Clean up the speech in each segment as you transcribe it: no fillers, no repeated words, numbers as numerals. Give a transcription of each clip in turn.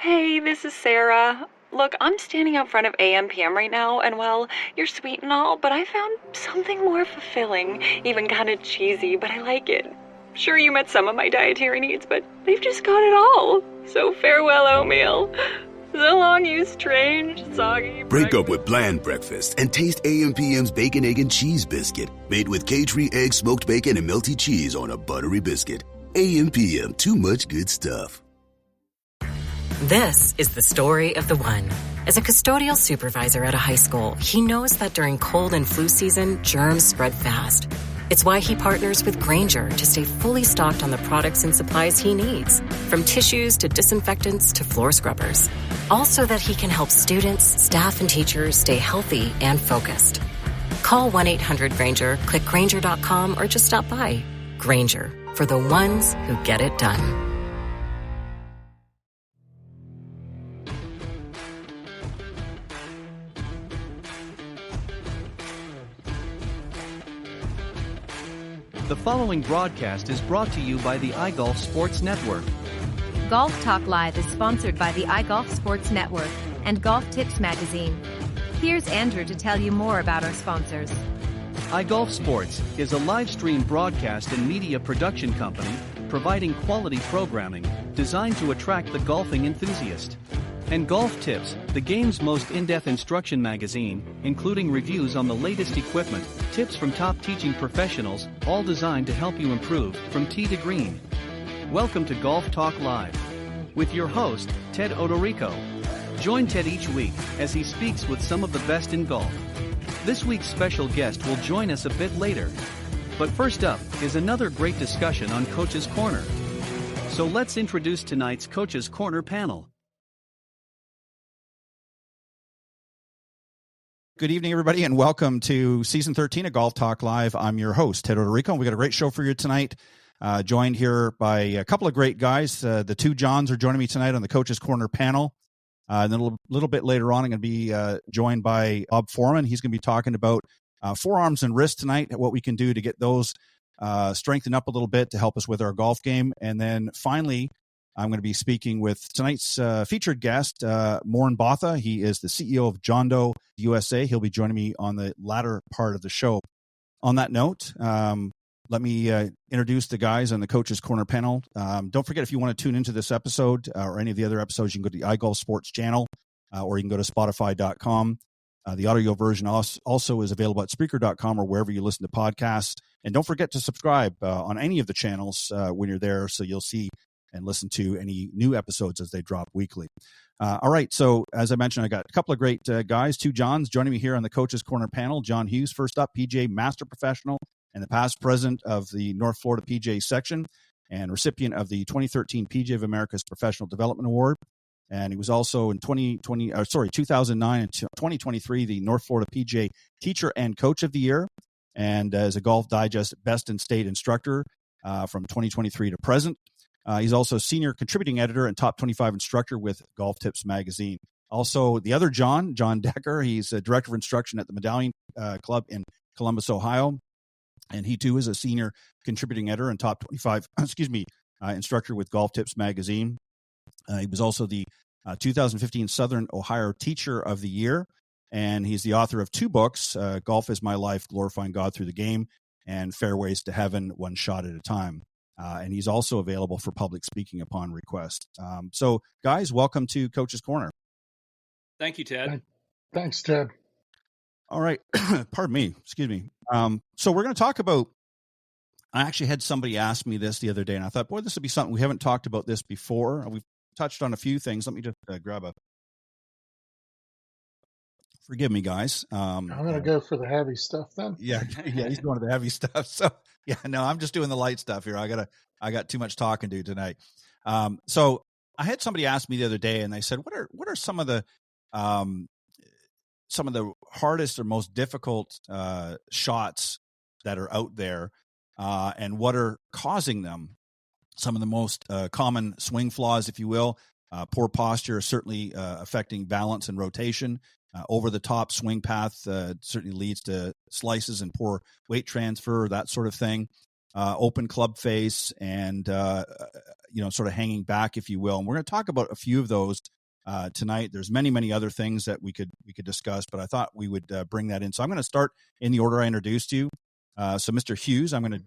Hey, this is Sarah. Look, I'm standing out front of AM/PM right now, and well, you're sweet and all, but I found something more fulfilling, even kind of cheesy, but I like it. Sure, you met some of my dietary needs, but they've just got it all. So farewell, oatmeal. So long, you strange, soggy Break up with bland breakfast and taste AM/PM's Bacon, Egg, and Cheese Biscuit, made with cage-free egg, smoked bacon, and melty cheese on a buttery biscuit. AM/PM, too much good stuff. This is the story of the one. As a custodial supervisor at a high school, he knows that during cold and flu season, germs spread fast. It's why he partners with Grainger to stay fully stocked on the products and supplies he needs, from tissues to disinfectants to floor scrubbers. All so that he can help students, staff, and teachers stay healthy and focused. Call 1-800-GRAINGER, click Grainger.com, or just stop by. Grainger, for the ones who get it done. The following broadcast is brought to you by the iGolf Sports Network. Golf Talk Live is sponsored by the iGolf Sports Network and Golf Tips Magazine. Here's Andrew to tell you more about our sponsors. iGolf Sports is a live stream broadcast and media production company providing quality programming designed to attract the golfing enthusiast. And Golf Tips, the game's most in-depth instruction magazine, including reviews on the latest equipment, tips from top teaching professionals, all designed to help you improve from tee to green. Welcome to Golf Talk Live with your host, Ted Odorico. Join Ted each week as he speaks with some of the best in golf. This week's special guest will join us a bit later. But first up is another great discussion on Coach's Corner. So let's introduce tonight's Coach's Corner panel. Good evening, everybody, and welcome to Season 13 of Golf Talk Live. I'm your host, Ted Odorico, and we got a great show for you tonight. Joined here by a couple of great guys. The two Johns are joining me tonight on the Coach's Corner panel. And then a little bit later on, I'm going to be joined by Bob Forman. He's going to be talking about forearms and wrists tonight, what we can do to get those strengthened up a little bit to help us with our golf game. And then finally, I'm going to be speaking with tonight's featured guest, Morne Botha. He is the CEO of Jondo USA. He'll be joining me on the latter part of the show. On that note, let me introduce the guys on the Coach's Corner panel. Don't forget, if you want to tune into this episode or any of the other episodes, you can go to the iGolf Sports channel or you can go to Spotify.com. The audio version also is available at Spreaker.com or wherever you listen to podcasts. And don't forget to subscribe on any of the channels when you're there so you'll see and listen to any new episodes as they drop weekly. All right, so as I mentioned, I got a couple of great guys, two Johns joining me here on the Coach's Corner panel. John Hughes, first up, PGA Master Professional and the past president of the North Florida PGA section and recipient of the 2013 PGA of America's Professional Development Award. And he was also in 2009 and 2023, the North Florida PGA Teacher and Coach of the Year, and as a Golf Digest Best in State Instructor from 2023 to present. He's also senior contributing editor and top 25 instructor with Golf Tips Magazine. Also, the other John Decker, he's a director of instruction at the Medallion Club in Columbus, Ohio. And he, too, is a senior contributing editor and top 25, instructor with Golf Tips Magazine. He was also the 2015 Southern Ohio Teacher of the Year. And he's the author of two books, Golf is My Life, Glorifying God Through the Game, and Fairways to Heaven, One Shot at a Time. And he's also available for public speaking upon request. So, guys, welcome to Coach's Corner. Thank you, Ted. Thanks, Ted. All right. Pardon me. Excuse me. So we're going to talk about, I actually had somebody ask me this the other day, and I thought, boy, this would be something. We haven't talked about this before. We've touched on a few things. Let me just grab a, forgive me, guys. I'm going to go for the heavy stuff then. Yeah, he's going to the heavy stuff. So, yeah, no, I'm just doing the light stuff here. I got too much talking to do tonight. So I had somebody ask me the other day, and they said, what are some of the hardest or most difficult shots that are out there, and what are causing them? Some of the most common swing flaws, if you will. Poor posture is certainly affecting balance and rotation. Over the top swing path certainly leads to slices and poor weight transfer, that sort of thing. open club face and, sort of hanging back, if you will. And we're going to talk about a few of those tonight. There's many, many other things that we could discuss, but I thought we would bring that in. So I'm going to start in the order I introduced you. So Mr. Hughes, I'm going to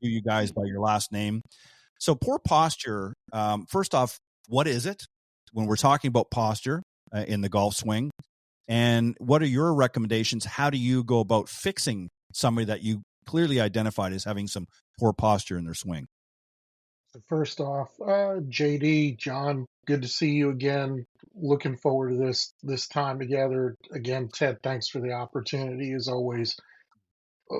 do you guys by your last name. So poor posture, first off, what is it when we're talking about posture in the golf swing? And what are your recommendations? How do you go about fixing somebody that you clearly identified as having some poor posture in their swing? So first off, JD, John, good to see you again. Looking forward to this time together. Again, Ted, thanks for the opportunity as always.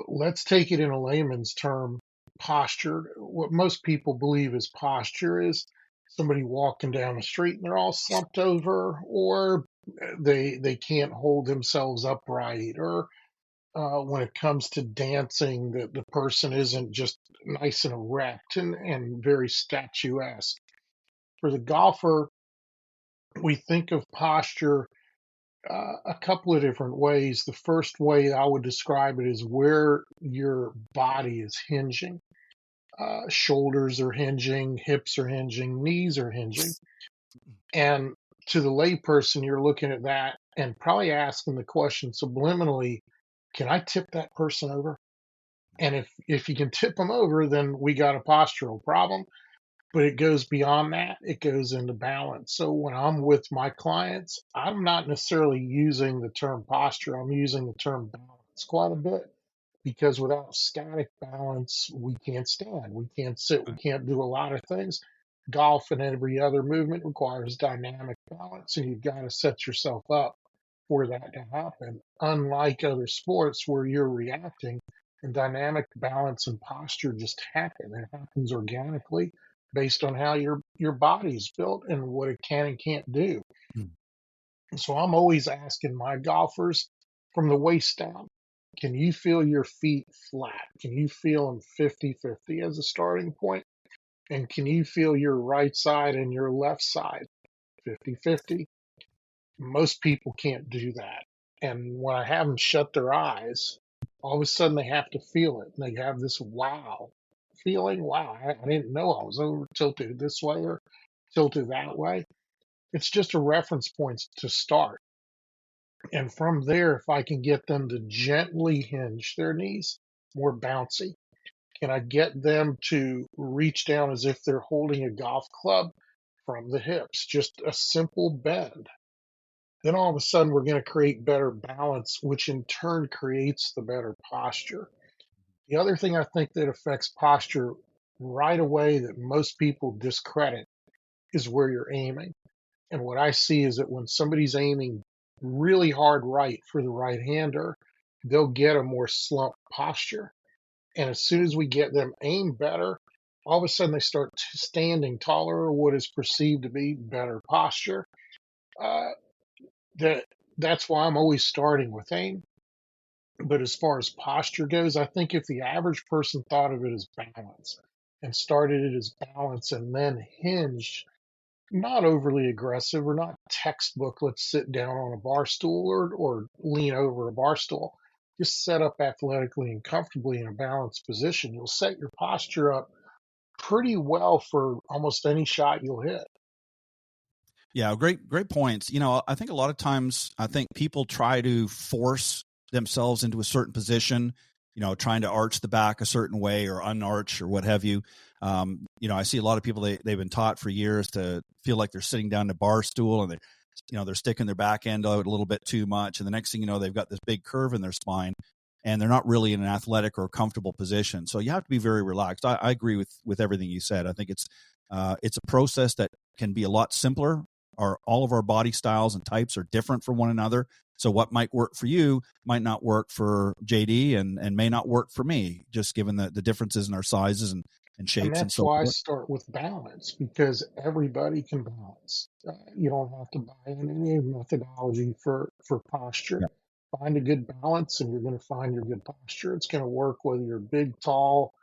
Let's take it in a layman's term, posture. What most people believe is posture is somebody walking down the street and they're all slumped over, or they can't hold themselves upright, or when it comes to dancing, the person isn't just nice and erect and very statuesque. For the golfer, we think of posture a couple of different ways. The first way I would describe it is where your body is hinging. Shoulders are hinging, hips are hinging, knees are hinging. And to the layperson, you're looking at that and probably asking the question subliminally, can I tip that person over? And if you can tip them over, then we got a postural problem. But it goes beyond that. It goes into balance. So when I'm with my clients, I'm not necessarily using the term posture. I'm using the term balance quite a bit, because without static balance, we can't stand. We can't sit. We can't do a lot of things. Golf and every other movement requires dynamic balance, and you've got to set yourself up for that to happen. Unlike other sports where you're reacting, and dynamic balance and posture just happen. It happens organically based on how your body's built and what it can and can't do. So I'm always asking my golfers from the waist down, can you feel your feet flat? Can you feel them 50-50 as a starting point? And can you feel your right side and your left side 50-50? Most people can't do that. And when I have them shut their eyes, all of a sudden they have to feel it. And they have this wow feeling. Wow, I didn't know I was over tilted this way or tilted that way. It's just a reference point to start. And from there, if I can get them to gently hinge their knees, more bouncy, can I get them to reach down as if they're holding a golf club from the hips, just a simple bend, then all of a sudden we're going to create better balance, which in turn creates the better posture. The other thing I think that affects posture right away that most people discredit is where you're aiming. And what I see is that when somebody's aiming really hard right for the right-hander, they'll get a more slumped posture. And as soon as we get them aimed better, all of a sudden they start standing taller, or what is perceived to be better posture. That's why I'm always starting with aim. But as far as posture goes, I think if the average person thought of it as balance and started it as balance and then hinged, not overly aggressive or not textbook, let's sit down on a bar stool or lean over a bar stool, just set up athletically and comfortably in a balanced position, you'll set your posture up pretty well for almost any shot you'll hit. Yeah, great points. I think a lot of times people try to force themselves into a certain position, trying to arch the back a certain way or unarch or what have you. I see a lot of people, they've been taught for years to feel like they're sitting down in a bar stool and they're sticking their back end out a little bit too much. And the next thing you know, they've got this big curve in their spine and they're not really in an athletic or comfortable position. So you have to be very relaxed. I agree with everything you said. I think it's a process that can be a lot simpler. All of our body styles and types are different from one another. So what might work for you might not work for JD and may not work for me, just given the differences in our sizes and shapes and so forth. That's why I start with balance, because everybody can balance. You don't have to buy in any methodology for posture. Yeah. Find a good balance and you're going to find your good posture. It's going to work whether you're big, tall,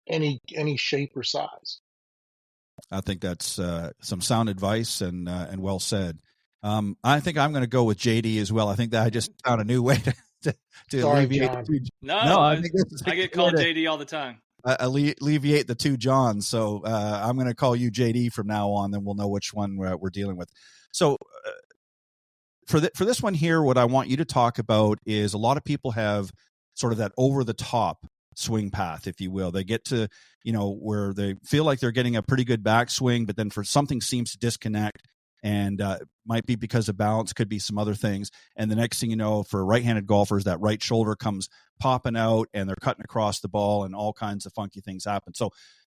any shape or size. I think that's some sound advice and well said. I think I'm going to go with JD as well. I think that I just found a new way to Sorry, alleviate. John. No, I get called JD all the time. alleviate the two Johns. So I'm going to call you JD from now on, then we'll know which one we're dealing with. So for this one here, what I want you to talk about is a lot of people have sort of that over the top swing path, if you will. They get to, where they feel like they're getting a pretty good backswing, but then for something seems to disconnect, and might be because of balance, could be some other things. And the next thing you know, for right-handed golfers, that right shoulder comes popping out and they're cutting across the ball and all kinds of funky things happen. So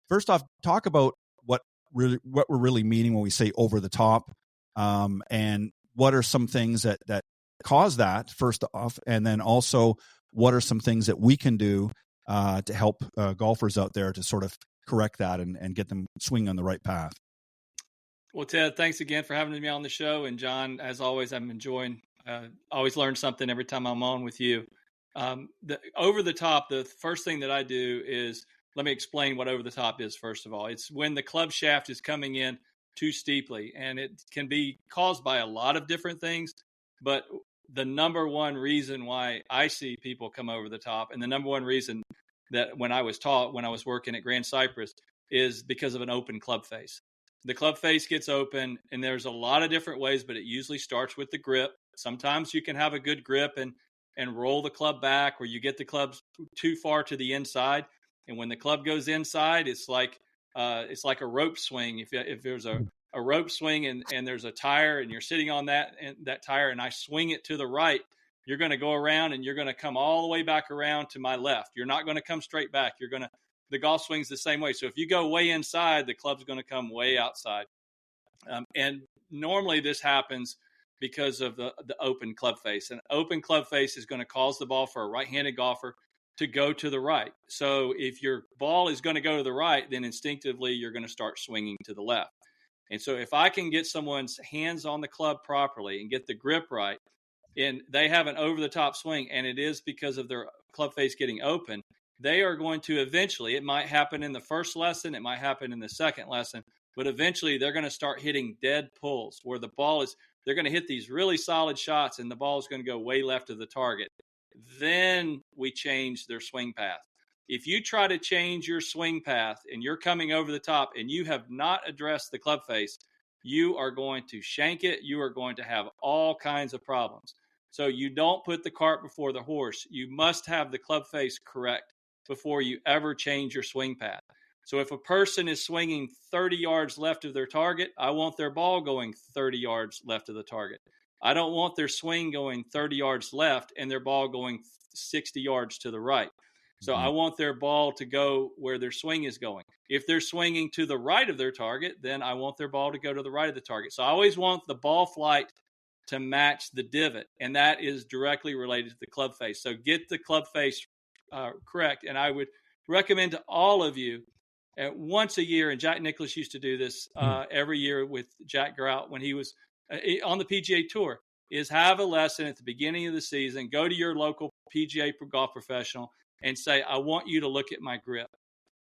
first off, talk about what we're really meaning when we say over the top, and what are some things that cause that, first off, and then also what are some things that we can do to help golfers out there to sort of correct that and get them swinging on the right path. Well, Ted, thanks again for having me on the show. And John, as always, I'm enjoying, always learn something every time I'm on with you. Over the top, the first thing that I do is, let me explain what over the top is, first of all. It's when the club shaft is coming in too steeply, and it can be caused by a lot of different things. But the number one reason why I see people come over the top, and the number one reason that when I was working at Grand Cypress, is because of an open club face. The club face gets open, and there's a lot of different ways, but it usually starts with the grip. Sometimes you can have a good grip and roll the club back, or you get the clubs too far to the inside. And when the club goes inside, it's like a rope swing. If there's a rope swing and there's a tire and you're sitting on that tire, and I swing it to the right, you're going to go around and you're going to come all the way back around to my left. You're not going to come straight back. The golf swing's the same way. So if you go way inside, the club's going to come way outside. And normally this happens because of the open club face. An open club face is going to cause the ball for a right-handed golfer to go to the right. So if your ball is going to go to the right, then instinctively you're going to start swinging to the left. And so if I can get someone's hands on the club properly and get the grip right, and they have an over-the-top swing, and it is because of their club face getting open, they are going to eventually, it might happen in the first lesson, it might happen in the second lesson, but eventually they're going to start hitting dead pulls where the ball is, they're going to hit these really solid shots and the ball is going to go way left of the target. Then we change their swing path. If you try to change your swing path and you're coming over the top and you have not addressed the club face, you are going to shank it. You are going to have all kinds of problems. So you don't put the cart before the horse. You must have the club face correct before you ever change your swing path. So if a person is swinging 30 yards left of their target, I want their ball going 30 yards left of the target. I don't want their swing going 30 yards left and their ball going 60 yards to the right. So I want their ball to go where their swing is going. If they're swinging to the right of their target, then I want their ball to go to the right of the target. So I always want the ball flight to match the divot, and that is directly related to the club face. So get the club face correct. And I would recommend to all of you once a year, and Jack Nicklaus used to do this every year with Jack Grout when he was on the PGA Tour, is have a lesson at the beginning of the season, go to your local PGA golf professional and say, I want you to look at my grip.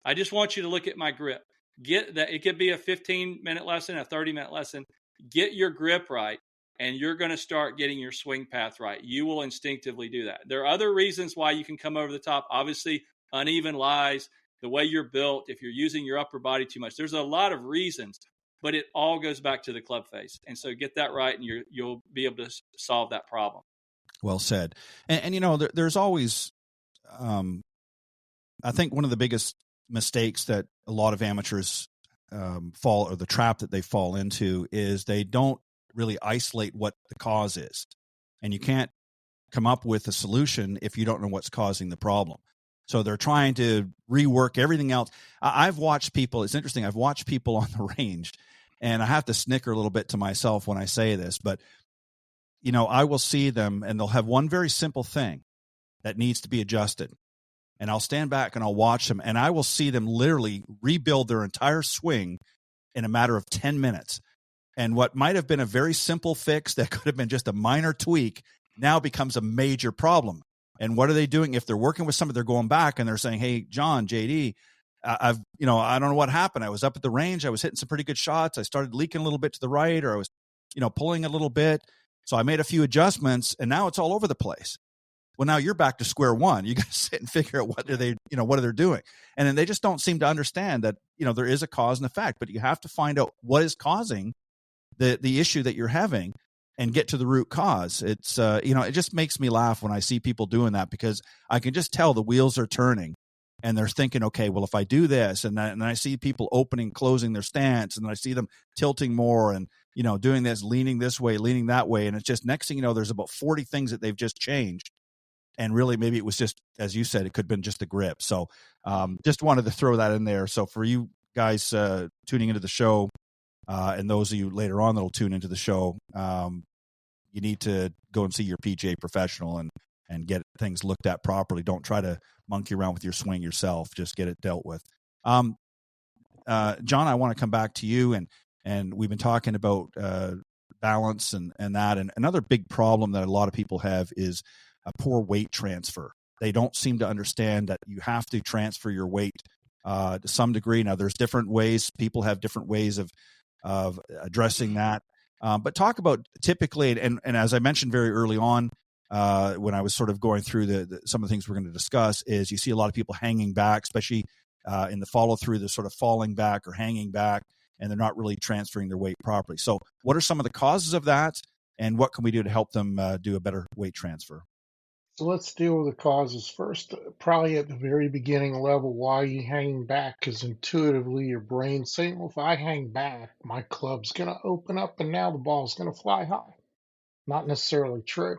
I just want you to look at my grip. Get that. It could be a 15-minute lesson, a 30-minute lesson. Get your grip right, and you're going to start getting your swing path right. You will instinctively do that. There are other reasons why you can come over the top. Obviously, uneven lies, the way you're built, if you're using your upper body too much. There's a lot of reasons, but it all goes back to the club face. And so get that right, and you'll be able to solve that problem. Well said. And there's always, I think one of the biggest mistakes that a lot of amateurs or the trap that they fall into is they don't really isolate what the cause is. And you can't come up with a solution if you don't know what's causing the problem. So they're trying to rework everything else. I've watched people, it's interesting, I've watched people on the range, and I have to snicker a little bit to myself when I say this, but I will see them and they'll have one very simple thing that needs to be adjusted. And I'll stand back and I'll watch them, and I will see them literally rebuild their entire swing in a matter of 10 minutes. And what might have been a very simple fix that could have been just a minor tweak now becomes a major problem. And what are they doing? If they're working with somebody, they're going back and they're saying, hey, John, JD, I don't know what happened. I was up at the range. I was hitting some pretty good shots. I started leaking a little bit to the right, or I was, pulling a little bit. So I made a few adjustments, and now it's all over the place. Well, now you're back to square one. You got to sit and figure out what are they doing. And then they just don't seem to understand that, there is a cause and effect, but you have to find out what is causing the issue that you're having and get to the root cause. It's, it just makes me laugh when I see people doing that, because I can just tell the wheels are turning and they're thinking, okay, well, if I do this, and I see people opening, closing their stance, and I see them tilting more and, doing this, leaning this way, leaning that way. And it's just, next thing you know, there's about 40 things that they've just changed. And really, maybe it was just, as you said, it could have been just the grip. So just wanted to throw that in there. So for you guys tuning into the show, and those of you later on that will tune into the show, you need to go and see your PGA professional and get things looked at properly. Don't try to monkey around with your swing yourself. Just get it dealt with. John, I want to come back to you, and we've been talking about balance and that. And another big problem that a lot of people have is a poor weight transfer. They don't seem to understand that you have to transfer your weight to some degree. Now, there's different ways. People have different ways of addressing that. But talk about typically, and as I mentioned very early on, when I was sort of going through some of the things we're going to discuss, is you see a lot of people hanging back, especially in the follow through, the sort of falling back or hanging back, and they're not really transferring their weight properly. So what are some of the causes of that, and what can we do to help them do a better weight transfer? So let's deal with the causes first. Probably at the very beginning level, why are you hanging back? Because intuitively your brain's saying, well, if I hang back, my club's going to open up and now the ball's going to fly high. Not necessarily true.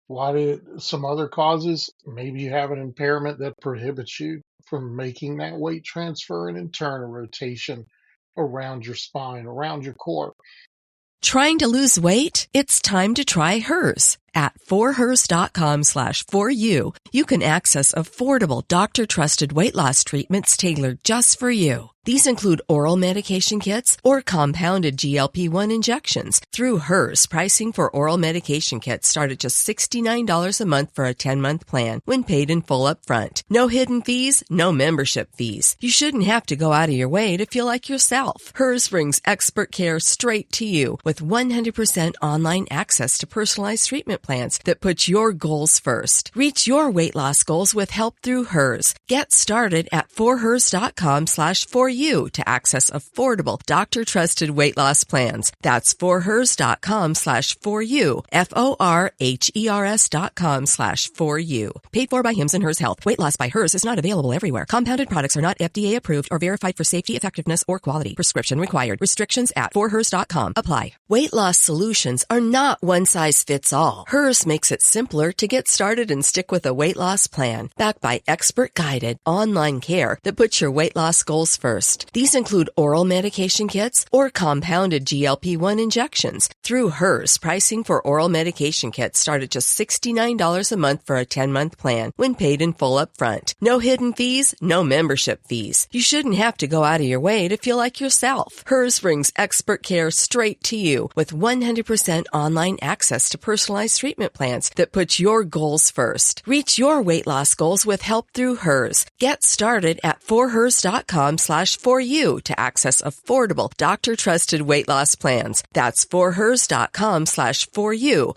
Why did some other causes? Maybe you have an impairment that prohibits you from making that weight transfer and internal rotation around your spine, around your core. Trying to lose weight? It's time to try Hers. At forhers.com/4u, you can access affordable doctor-trusted weight loss treatments tailored just for you. These include oral medication kits or compounded GLP-1 injections. Through Hers, pricing for oral medication kits start at just $69 a month for a 10-month plan when paid in full upfront. No hidden fees, no membership fees. You shouldn't have to go out of your way to feel like yourself. Hers brings expert care straight to you with 100% online access to personalized treatment plans that put your goals first. Reach your weight loss goals with help through Hers. Get started at forhers.com/4u to access affordable, doctor-trusted weight loss plans. That's forhers.com/4u, forhers.com/4u. Paid for by Hims and Hers Health. Weight loss by Hers is not available everywhere. Compounded products are not FDA approved or verified for safety, effectiveness, or quality. Prescription required. Restrictions at forhers.com apply. Weight loss solutions are not one size fits all. Hers makes it simpler to get started and stick with a weight loss plan, backed by expert-guided online care that puts your weight loss goals first. These include oral medication kits or compounded GLP-1 injections. Through Hers, pricing for oral medication kits start at just $69 a month for a 10-month plan when paid in full upfront. No hidden fees, no membership fees. You shouldn't have to go out of your way to feel like yourself. Hers brings expert care straight to you with 100% online access to personalized treatment plans that put your goals first. Reach your weight loss goals with help through Hers. Get started at forhers.com/4u to access affordable, doctor-trusted weight loss plans. That's forhers.com/4u,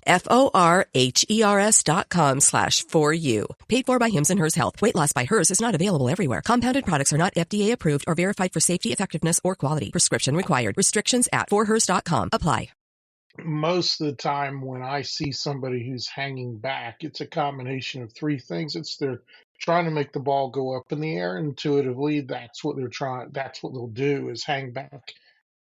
forhers.com/4u. Paid for by Hims and Hers Health. Weight loss by Hers is not available everywhere. Compounded products are not FDA approved or verified for safety, effectiveness, or quality. Prescription required. Restrictions at forhers.com apply. Most of the time when I see somebody who's hanging back, it's a combination of three things. It's they're trying to make the ball go up in the air intuitively. That's what they'll do, is hang back.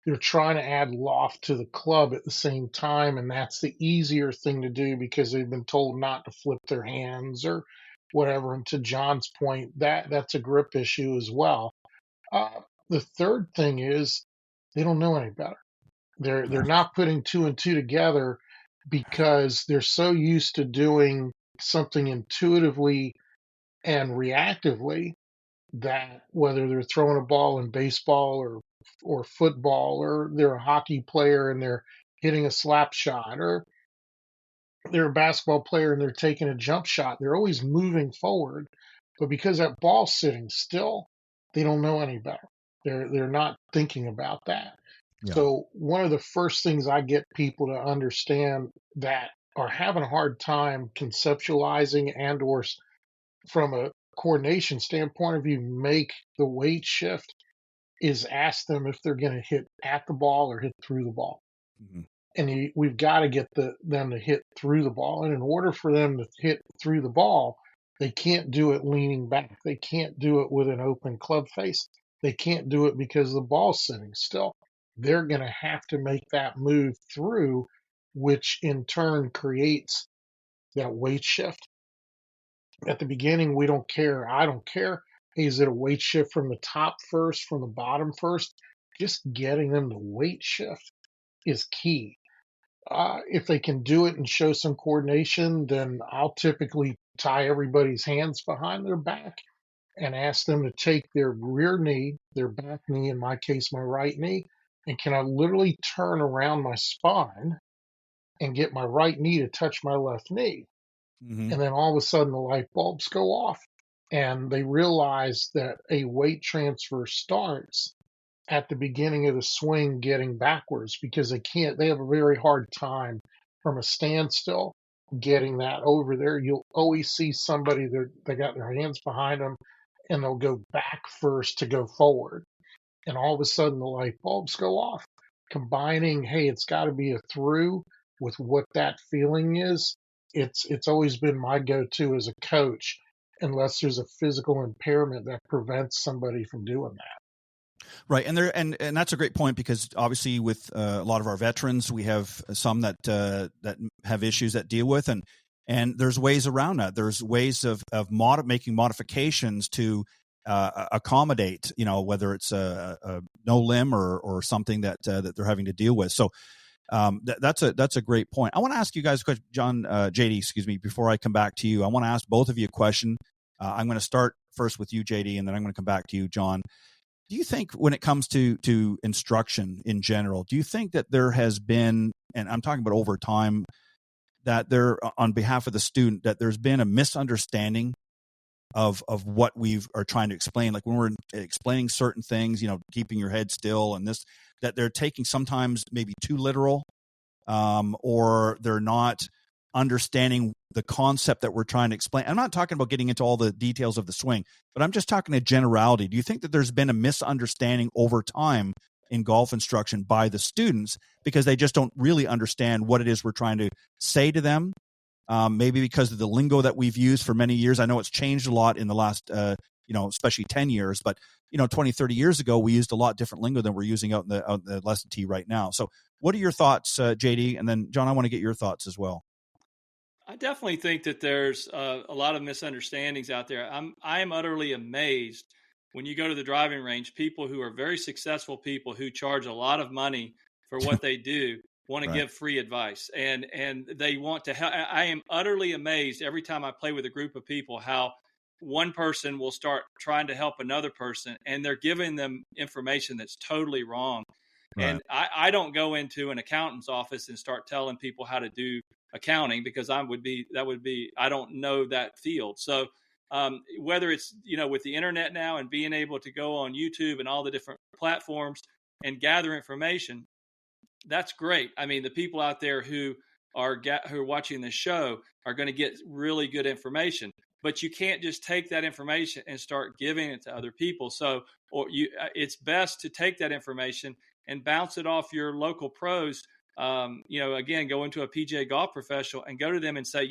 They're trying to add loft to the club at the same time, and that's the easier thing to do because they've been told not to flip their hands or whatever. And to John's point, that's a grip issue as well. The third thing is they don't know any better. They're not putting two and two together because they're so used to doing something intuitively and reactively that whether they're throwing a ball in baseball or football, or they're a hockey player and they're hitting a slap shot, or they're a basketball player and they're taking a jump shot, they're always moving forward. But because that ball's sitting still, they don't know any better. They're not thinking about that. Yeah. So one of the first things I get people to understand that are having a hard time conceptualizing and or from a coordination standpoint of view, make the weight shift is ask them if they're going to hit at the ball or hit through the ball. Mm-hmm. And we've got to get them to hit through the ball. And in order for them to hit through the ball, they can't do it leaning back. They can't do it with an open club face. They can't do it because the ball's sitting still. They're going to have to make that move through, which in turn creates that weight shift. At the beginning, we don't care. I don't care. Hey, is it a weight shift from the top first, from the bottom first? Just getting them to weight shift is key. If they can do it and show some coordination, then I'll typically tie everybody's hands behind their back and ask them to take their rear knee, their back knee, in my case, my right knee, and can I literally turn around my spine and get my right knee to touch my left knee? Mm-hmm. And then all of a sudden the light bulbs go off and they realize that a weight transfer starts at the beginning of the swing getting backwards because they have a very hard time from a standstill getting that over there. You'll always see somebody they got their hands behind them and they'll go back first to go forward. And all of a sudden the light bulbs go off. Combining, hey, it's got to be a through with what that feeling is. It's always been my go-to as a coach, unless there's a physical impairment that prevents somebody from doing that. Right, and that's a great point because obviously with a lot of our veterans, we have some that have issues that deal with, and there's ways around that. There's ways of making modifications to accommodate, whether it's a no limb or something that they're having to deal with. So that's a great point. I want to ask you guys a question, John, JD, excuse me, before I come back to you. I want to ask both of you a question. I'm going to start first with you, JD, and then I'm going to come back to you, John. Do you think when it comes to instruction in general, do you think that there has been, and I'm talking about over time, that there, on behalf of the student, that there's been a misunderstanding of what we are trying to explain? Like when we're explaining certain things, keeping your head still and this, that they're taking sometimes maybe too literal, or they're not understanding the concept that we're trying to explain. I'm not talking about getting into all the details of the swing, but I'm just talking a generality. Do you think that there's been a misunderstanding over time in golf instruction by the students because they just don't really understand what it is we're trying to say to them? Maybe because of the lingo that we've used for many years. I know it's changed a lot in the last, especially 10 years, but 20, 30 years ago, we used a lot different lingo than we're using out in the lesson tee right now. So what are your thoughts, JD? And then John, I want to get your thoughts as well. I definitely think that there's a lot of misunderstandings out there. I am utterly amazed when you go to the driving range, people who are very successful people who charge a lot of money for what they do want to give free advice and they want to help. I am utterly amazed every time I play with a group of people how one person will start trying to help another person and they're giving them information that's totally wrong. Right. And I don't go into an accountant's office and start telling people how to do accounting because I don't know that field. So whether it's, with the internet now and being able to go on YouTube and all the different platforms and gather information, that's great. I mean, the people out there who are watching this show are going to get really good information, but you can't just take that information and start giving it to other people. So, it's best to take that information and bounce it off your local pros. Again, go into a PGA golf professional and go to them and say,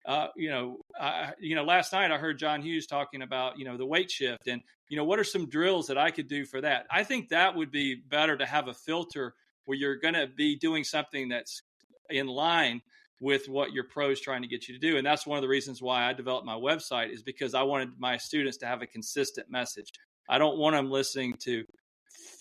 last night I heard John Hughes talking about, the weight shift and, what are some drills that I could do for that? I think that would be better to have a filter where you're going to be doing something that's in line with what your pro's trying to get you to do. And that's one of the reasons why I developed my website is because I wanted my students to have a consistent message. I don't want them listening to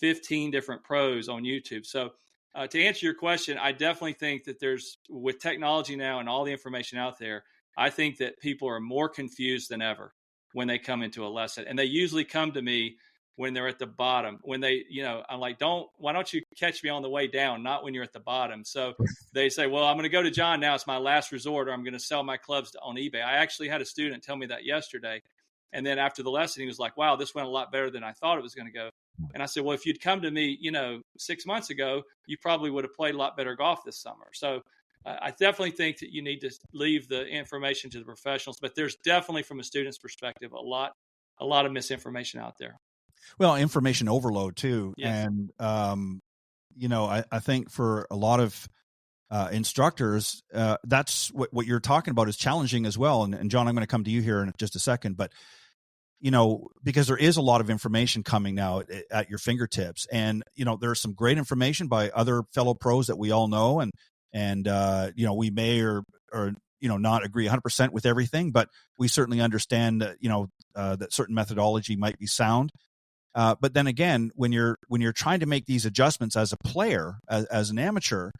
15 different pros on YouTube. So to answer your question, I definitely think that with technology now and all the information out there, I think that people are more confused than ever when they come into a lesson. And they usually come to me when they're at the bottom, when they, I'm like, why don't you catch me on the way down, not when you're at the bottom. So they say, well, I'm going to go to John now. It's my last resort, or I'm going to sell my clubs on eBay. I actually had a student tell me that yesterday. And then after the lesson, he was like, wow, this went a lot better than I thought it was going to go. And I said, well, if you'd come to me, 6 months ago, you probably would have played a lot better golf this summer. So I definitely think that you need to leave the information to the professionals, but there's definitely, from a student's perspective, a lot of misinformation out there. Well, information overload too. Yes. And, I think for a lot of instructors, that's what you're talking about is challenging as well. And John, I'm going to come to you here in just a second, but because there is a lot of information coming now at your fingertips, and there's some great information by other fellow pros that we all know, and we may or not agree 100% with everything, but we certainly understand that certain methodology might be sound. But then again, when you're trying to make these adjustments as a player, as an amateur,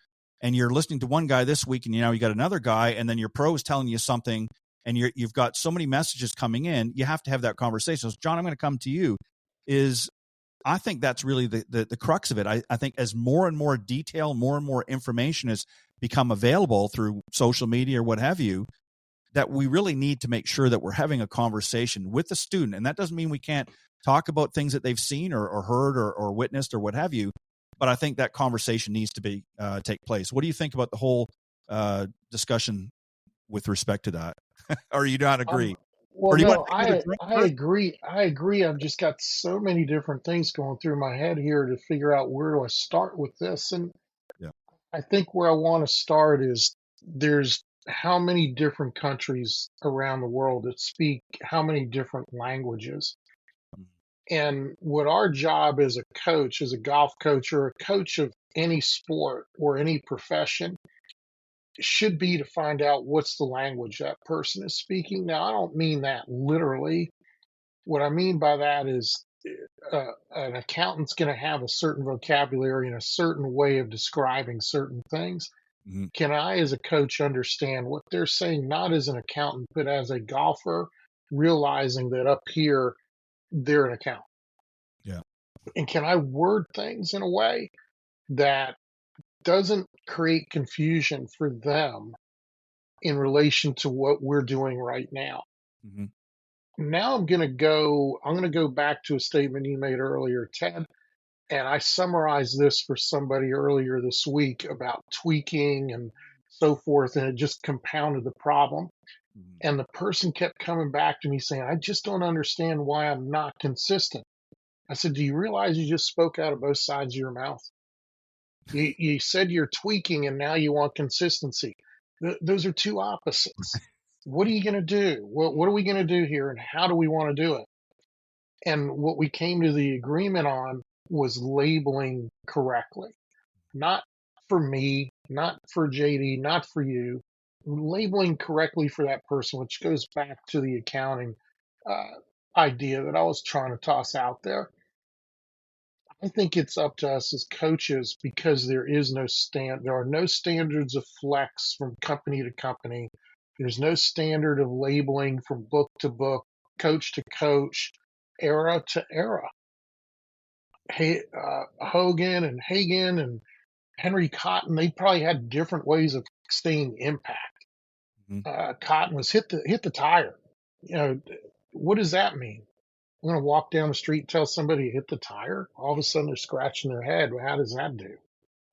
and you're listening to one guy this week, and you got another guy, and then your pro is telling you something, and you've got so many messages coming in, you have to have that conversation. So John, I'm going to come to you. I think that's really the crux of it. I think as more and more detail, more and more information has become available through social media or what have you, that we really need to make sure that we're having a conversation with the student. And that doesn't mean we can't talk about things that they've seen or heard or witnessed or what have you. But I think that conversation needs to take place. What do you think about the whole discussion with respect to that? Or you not agree? I agree. I agree. I've just got so many different things going through my head here to figure out where do I start with this. And yeah. I think where I want to start is there's how many different countries around the world that speak how many different languages. And what our job as a coach, as a golf coach or a coach of any sport or any profession, should be to find out what's the language that person is speaking. Now, I don't mean that literally. What I mean by that is an accountant's going to have a certain vocabulary and a certain way of describing certain things. Mm-hmm. Can I, as a coach, understand what they're saying, not as an accountant, but as a golfer, realizing that up here, they're an accountant? Yeah. And can I word things in a way that doesn't create confusion for them in relation to what we're doing right now? Mm-hmm. Now I'm going to go back to a statement you made earlier, Ted, and I summarized this for somebody earlier this week about tweaking and so forth, and it just compounded the problem. Mm-hmm. And the person kept coming back to me saying, I just don't understand why I'm not consistent. I said, do you realize you just spoke out of both sides of your mouth? You said you're tweaking and now you want consistency. Those are two opposites. What are you going to do? What are we going to do here, and how do we want to do it? And what we came to the agreement on was labeling correctly. Not for me, not for JD, not for you. Labeling correctly for that person, which goes back to the accounting idea that I was trying to toss out there. I think it's up to us as coaches, because there are no standards of flex from company to company. There's no standard of labeling from book to book, coach to coach, era to era. Hogan and Hagen and Henry Cotton, they probably had different ways of staying impact. Mm-hmm. Cotton was hit the tire. What does that mean? I'm going to walk down the street and tell somebody to hit the tire. All of a sudden they're scratching their head. Well, how does that do?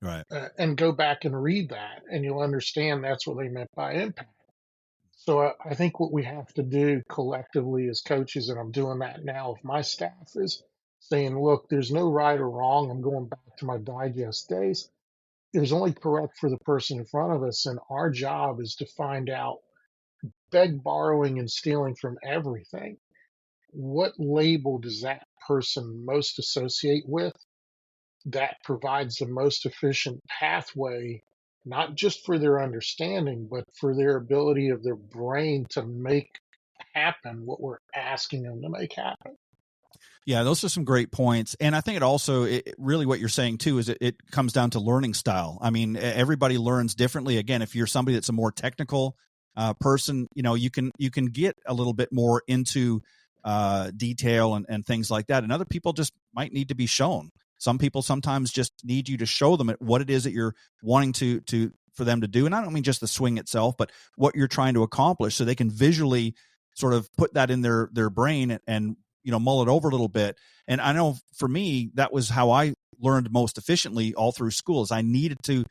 Right. And go back and read that, and you'll understand that's what they meant by impact. So I think what we have to do collectively as coaches, and I'm doing that now with my staff, is saying, look, there's no right or wrong. I'm going back to my digest days. There's only correct for the person in front of us, and our job is to find out, beg, borrowing, and stealing from everything. What label does that person most associate with that provides the most efficient pathway, not just for their understanding, but for their ability of their brain to make happen what we're asking them to make happen? Yeah, those are some great points. And I think really what you're saying too is it comes down to learning style. I mean, everybody learns differently. Again, if you're somebody that's a more technical person, you can get a little bit more into detail and things like that. And other people just might need to be shown. Some people sometimes just need you to show them what it is that you're wanting for them to do. And I don't mean just the swing itself, but what you're trying to accomplish, so they can visually sort of put that in their brain and mull it over a little bit. And I know for me, that was how I learned most efficiently all through school, is I needed to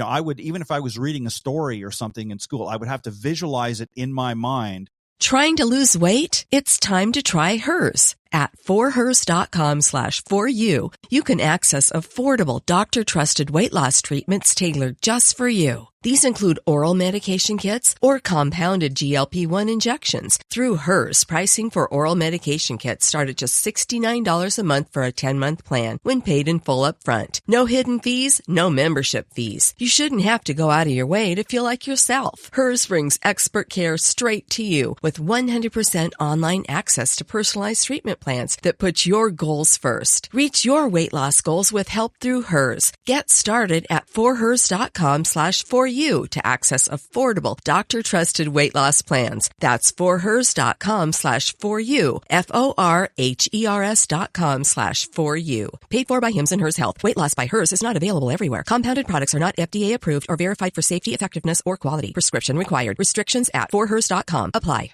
I would, even if I was reading a story or something in school, I would have to visualize it in my mind. Trying to lose weight? It's time to try Hers. At forhers.com/4u, you can access affordable, doctor-trusted weight loss treatments tailored just for you. These include oral medication kits or compounded GLP-1 injections. Through Hers, pricing for oral medication kits start at just $69 a month for a 10-month plan when paid in full upfront. No hidden fees, no membership fees. You shouldn't have to go out of your way to feel like yourself. Hers brings expert care straight to you with 100% online access to personalized treatment plans that put your goals first. Reach your weight loss goals with help through Hers. Get started at forhers.com/4u to access affordable, doctor-trusted weight loss plans. That's forhers.com/4u, forhers.com/4u. Paid for by Hims and Hers Health. Weight loss by Hers is not available everywhere. Compounded products are not FDA approved or verified for safety, effectiveness, or quality. Prescription required. Restrictions at forhers.com apply.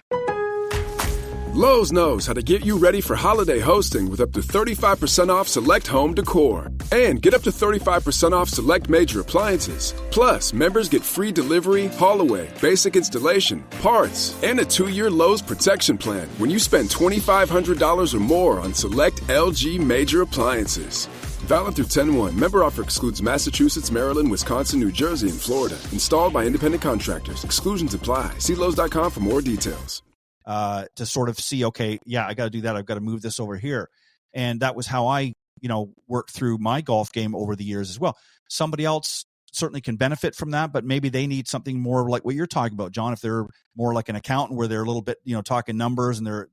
Lowe's knows how to get you ready for holiday hosting with up to 35% off select home decor. And get up to 35% off select major appliances. Plus, members get free delivery, haul-away, basic installation, parts, and a 2-year Lowe's protection plan when you spend $2,500 or more on select LG major appliances. Valid through 10/1. Member offer excludes Massachusetts, Maryland, Wisconsin, New Jersey, and Florida. Installed by independent contractors. Exclusions apply. See Lowe's.com for more details. To sort of see, okay, yeah, I got to do that. I've got to move this over here. And that was how I, worked through my golf game over the years as well. Somebody else certainly can benefit from that, but maybe they need something more like what you're talking about, John. If they're more like an accountant where they're a little bit, talking numbers and they're,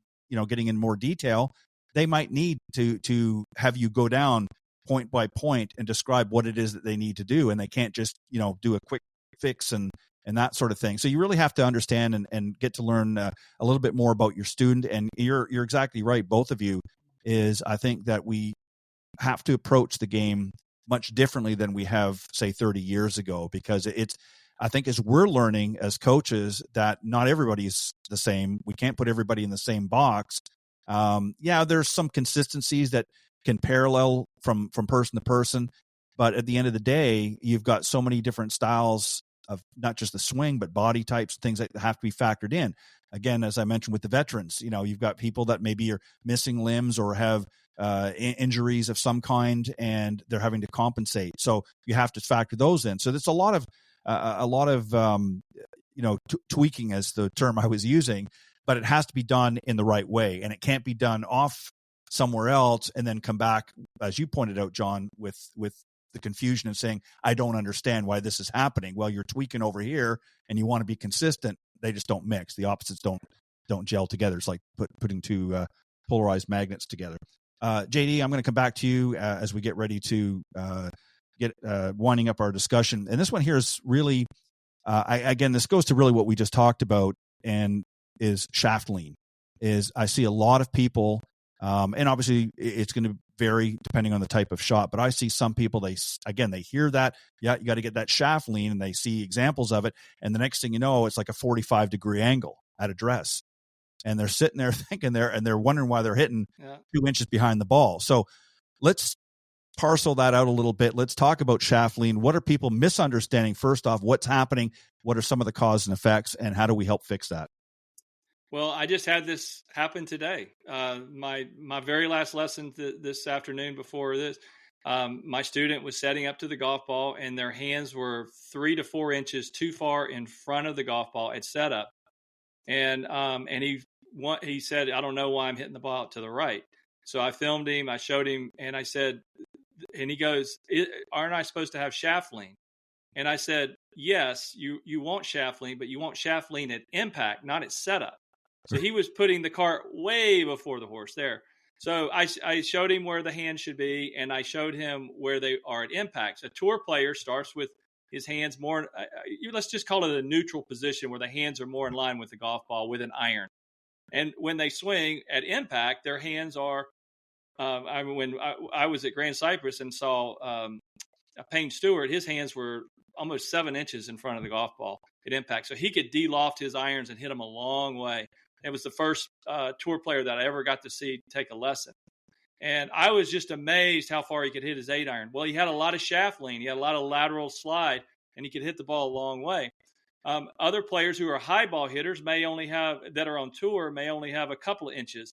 getting in more detail, they might need to have you go down point by point and describe what it is that they need to do. And they can't just, do a quick fix and that sort of thing. So you really have to understand and get to learn a little bit more about your student. And you're exactly right, both of you, is I think that we have to approach the game much differently than we have, say, 30 years ago, because I think as we're learning as coaches that not everybody's the same. We can't put everybody in the same box. There's some consistencies that can parallel from person to person, but at the end of the day, you've got so many different styles of not just the swing, but body types, things that have to be factored in. Again, as I mentioned with the veterans, you've got people that maybe are missing limbs or have injuries of some kind, and they're having to compensate. So you have to factor those in. So there's a lot of tweaking, as the term I was using, but it has to be done in the right way, and it can't be done off somewhere else and then come back, as you pointed out, John, with the confusion of saying, I don't understand why this is happening. Well, you're tweaking over here and you want to be consistent. They just don't mix. The opposites don't gel together. It's like putting two polarized magnets together. JD, I'm going to come back to you as we get ready to get winding up our discussion. And this one here is really, this goes to really what we just talked about, and is shaft lean. I see a lot of people, and obviously it's going to vary depending on the type of shot, but I see some people, they hear that, you got to get that shaft lean, and they see examples of it, and the next thing you know, it's like a 45-degree angle at address, and they're sitting there thinking they're wondering why they're hitting 2 inches behind the ball. So let's parcel that out a little bit. Let's talk about shaft lean. What are people misunderstanding? First off, what's happening? What are some of the causes and effects, and how do we help fix that? Well, I just had this happen today. My very last lesson this afternoon before this, my student was setting up to the golf ball, and their hands were 3 to 4 inches too far in front of the golf ball at setup. And he said, I don't know why I'm hitting the ball out to the right. So I filmed him, I showed him, and I said, and he goes, aren't I supposed to have shaft lean? And I said, yes, you want shaft lean, but you want shaft lean at impact, not at setup. So he was putting the cart way before the horse there. So I showed him where the hands should be, and I showed him where they are at impact. A tour player starts with his hands more, let's just call it a neutral position where the hands are more in line with the golf ball with an iron. And when they swing at impact, their hands are, when I was at Grand Cypress and saw Payne Stewart, his hands were almost 7 inches in front of the golf ball at impact. So he could de-loft his irons and hit them a long way. It was the first tour player that I ever got to see take a lesson. And I was just amazed how far he could hit his 8-iron. Well, he had a lot of shaft lean. He had a lot of lateral slide. and he can hit the ball a long way. Other players who are high ball hitters that are on tour may only have a couple of inches.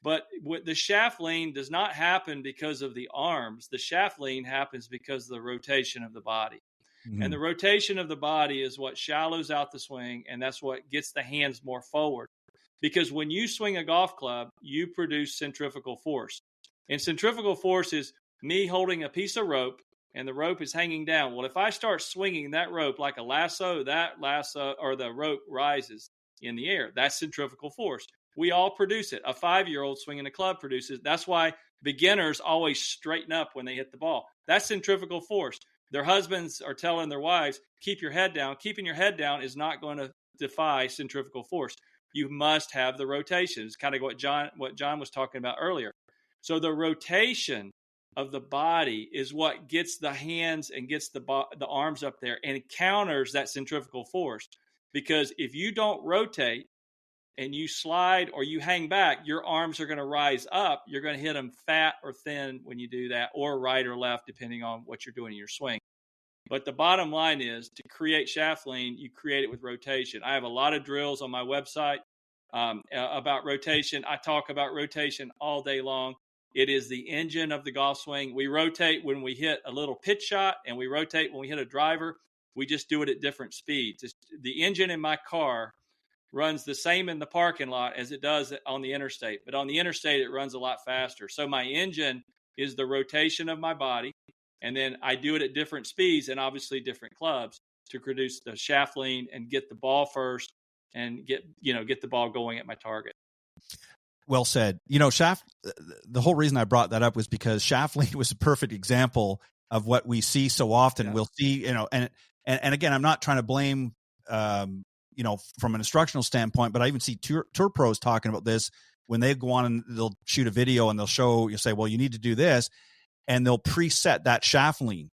But the shaft lean does not happen because of the arms. The shaft lean happens because of the rotation of the body. Mm-hmm. And the rotation of the body is what shallows out the swing, and that's what gets the hands more forward. Because when you swing a golf club, you produce centrifugal force. And centrifugal force is me holding a piece of rope, and the rope is hanging down. Well, if I start swinging that rope like a lasso, that lasso or the rope rises in the air. That's centrifugal force. We all produce it. A 5-year-old swinging a club produces. That's why beginners always straighten up when they hit the ball. That's centrifugal force. Their husbands are telling their wives, keep your head down. Keeping your head down is not going to defy centrifugal force. You must have the rotation. It's kind of what John was talking about earlier. So the rotation of the body is what gets the hands and gets the arms up there and counters that centrifugal force. Because if you don't rotate and you slide or you hang back, your arms are going to rise up. You're going to hit them fat or thin when you do that, or right or left, depending on what you're doing in your swing. But the bottom line is, to create shaft lean, you create it with rotation. I have a lot of drills on my website about rotation. I talk about rotation all day long. It is the engine of the golf swing. We rotate when we hit a little pitch shot, and we rotate when we hit a driver. We just do it at different speeds. The engine in my car runs the same in the parking lot as it does on the interstate. But on the interstate, it runs a lot faster. So my engine is the rotation of my body. And then I do it at different speeds and obviously different clubs to produce the shaft lean and get the ball first and get the ball going at my target. Well said. Shaft, the whole reason I brought that up was because shaft lean was a perfect example of what we see so often. Yeah. We'll see, and again, I'm not trying to blame, from an instructional standpoint, but I even see tour pros talking about this when they go on and they'll shoot a video and they'll show, you say, well, you need to do this, and they'll preset that shaft lean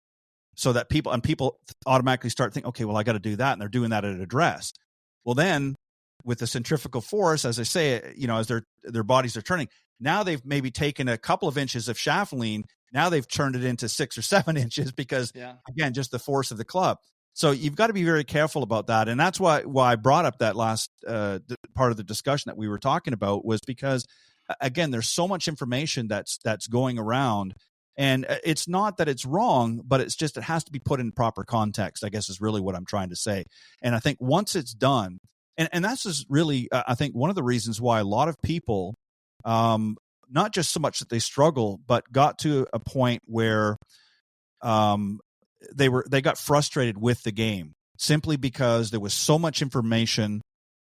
so that people automatically start thinking, okay, well, I got to do that. And they're doing that at address. Well, then with the centrifugal force, as I say, as their bodies are turning, now they've maybe taken a couple of inches of shaft lean. Now they've turned it into 6 or 7 inches because, again, just the force of the club. So you've got to be very careful about that. And that's why I brought up that last part of the discussion that we were talking about, was because, again, there's so much information that's going around. And it's not that it's wrong, but it's just it has to be put in proper context, I guess, is really what I'm trying to say. And I think once it's done, and that's just really, I think, one of the reasons why a lot of people, not just so much that they struggle, but got to a point where they got frustrated with the game simply because there was so much information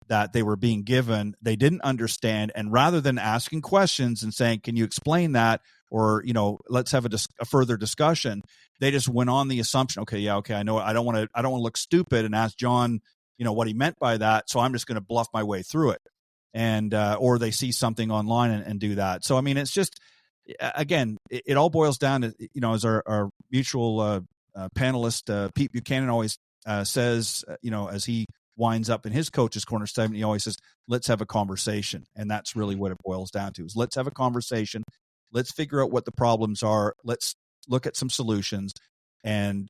that they were being given they didn't understand. And rather than asking questions and saying, can you explain that? Or, let's have a further discussion, they just went on the assumption, okay, I know, I don't want to look stupid and ask John, what he meant by that. So I'm just going to bluff my way through it. And, or they see something online and do that. So, I mean, it's just, again, it all boils down to, as our mutual panelist, Pete Buchanan always says, as he winds up in his coach's corner segment, he always says, let's have a conversation. And that's really what it boils down to, is let's have a conversation. Let's figure out what the problems are. Let's look at some solutions and,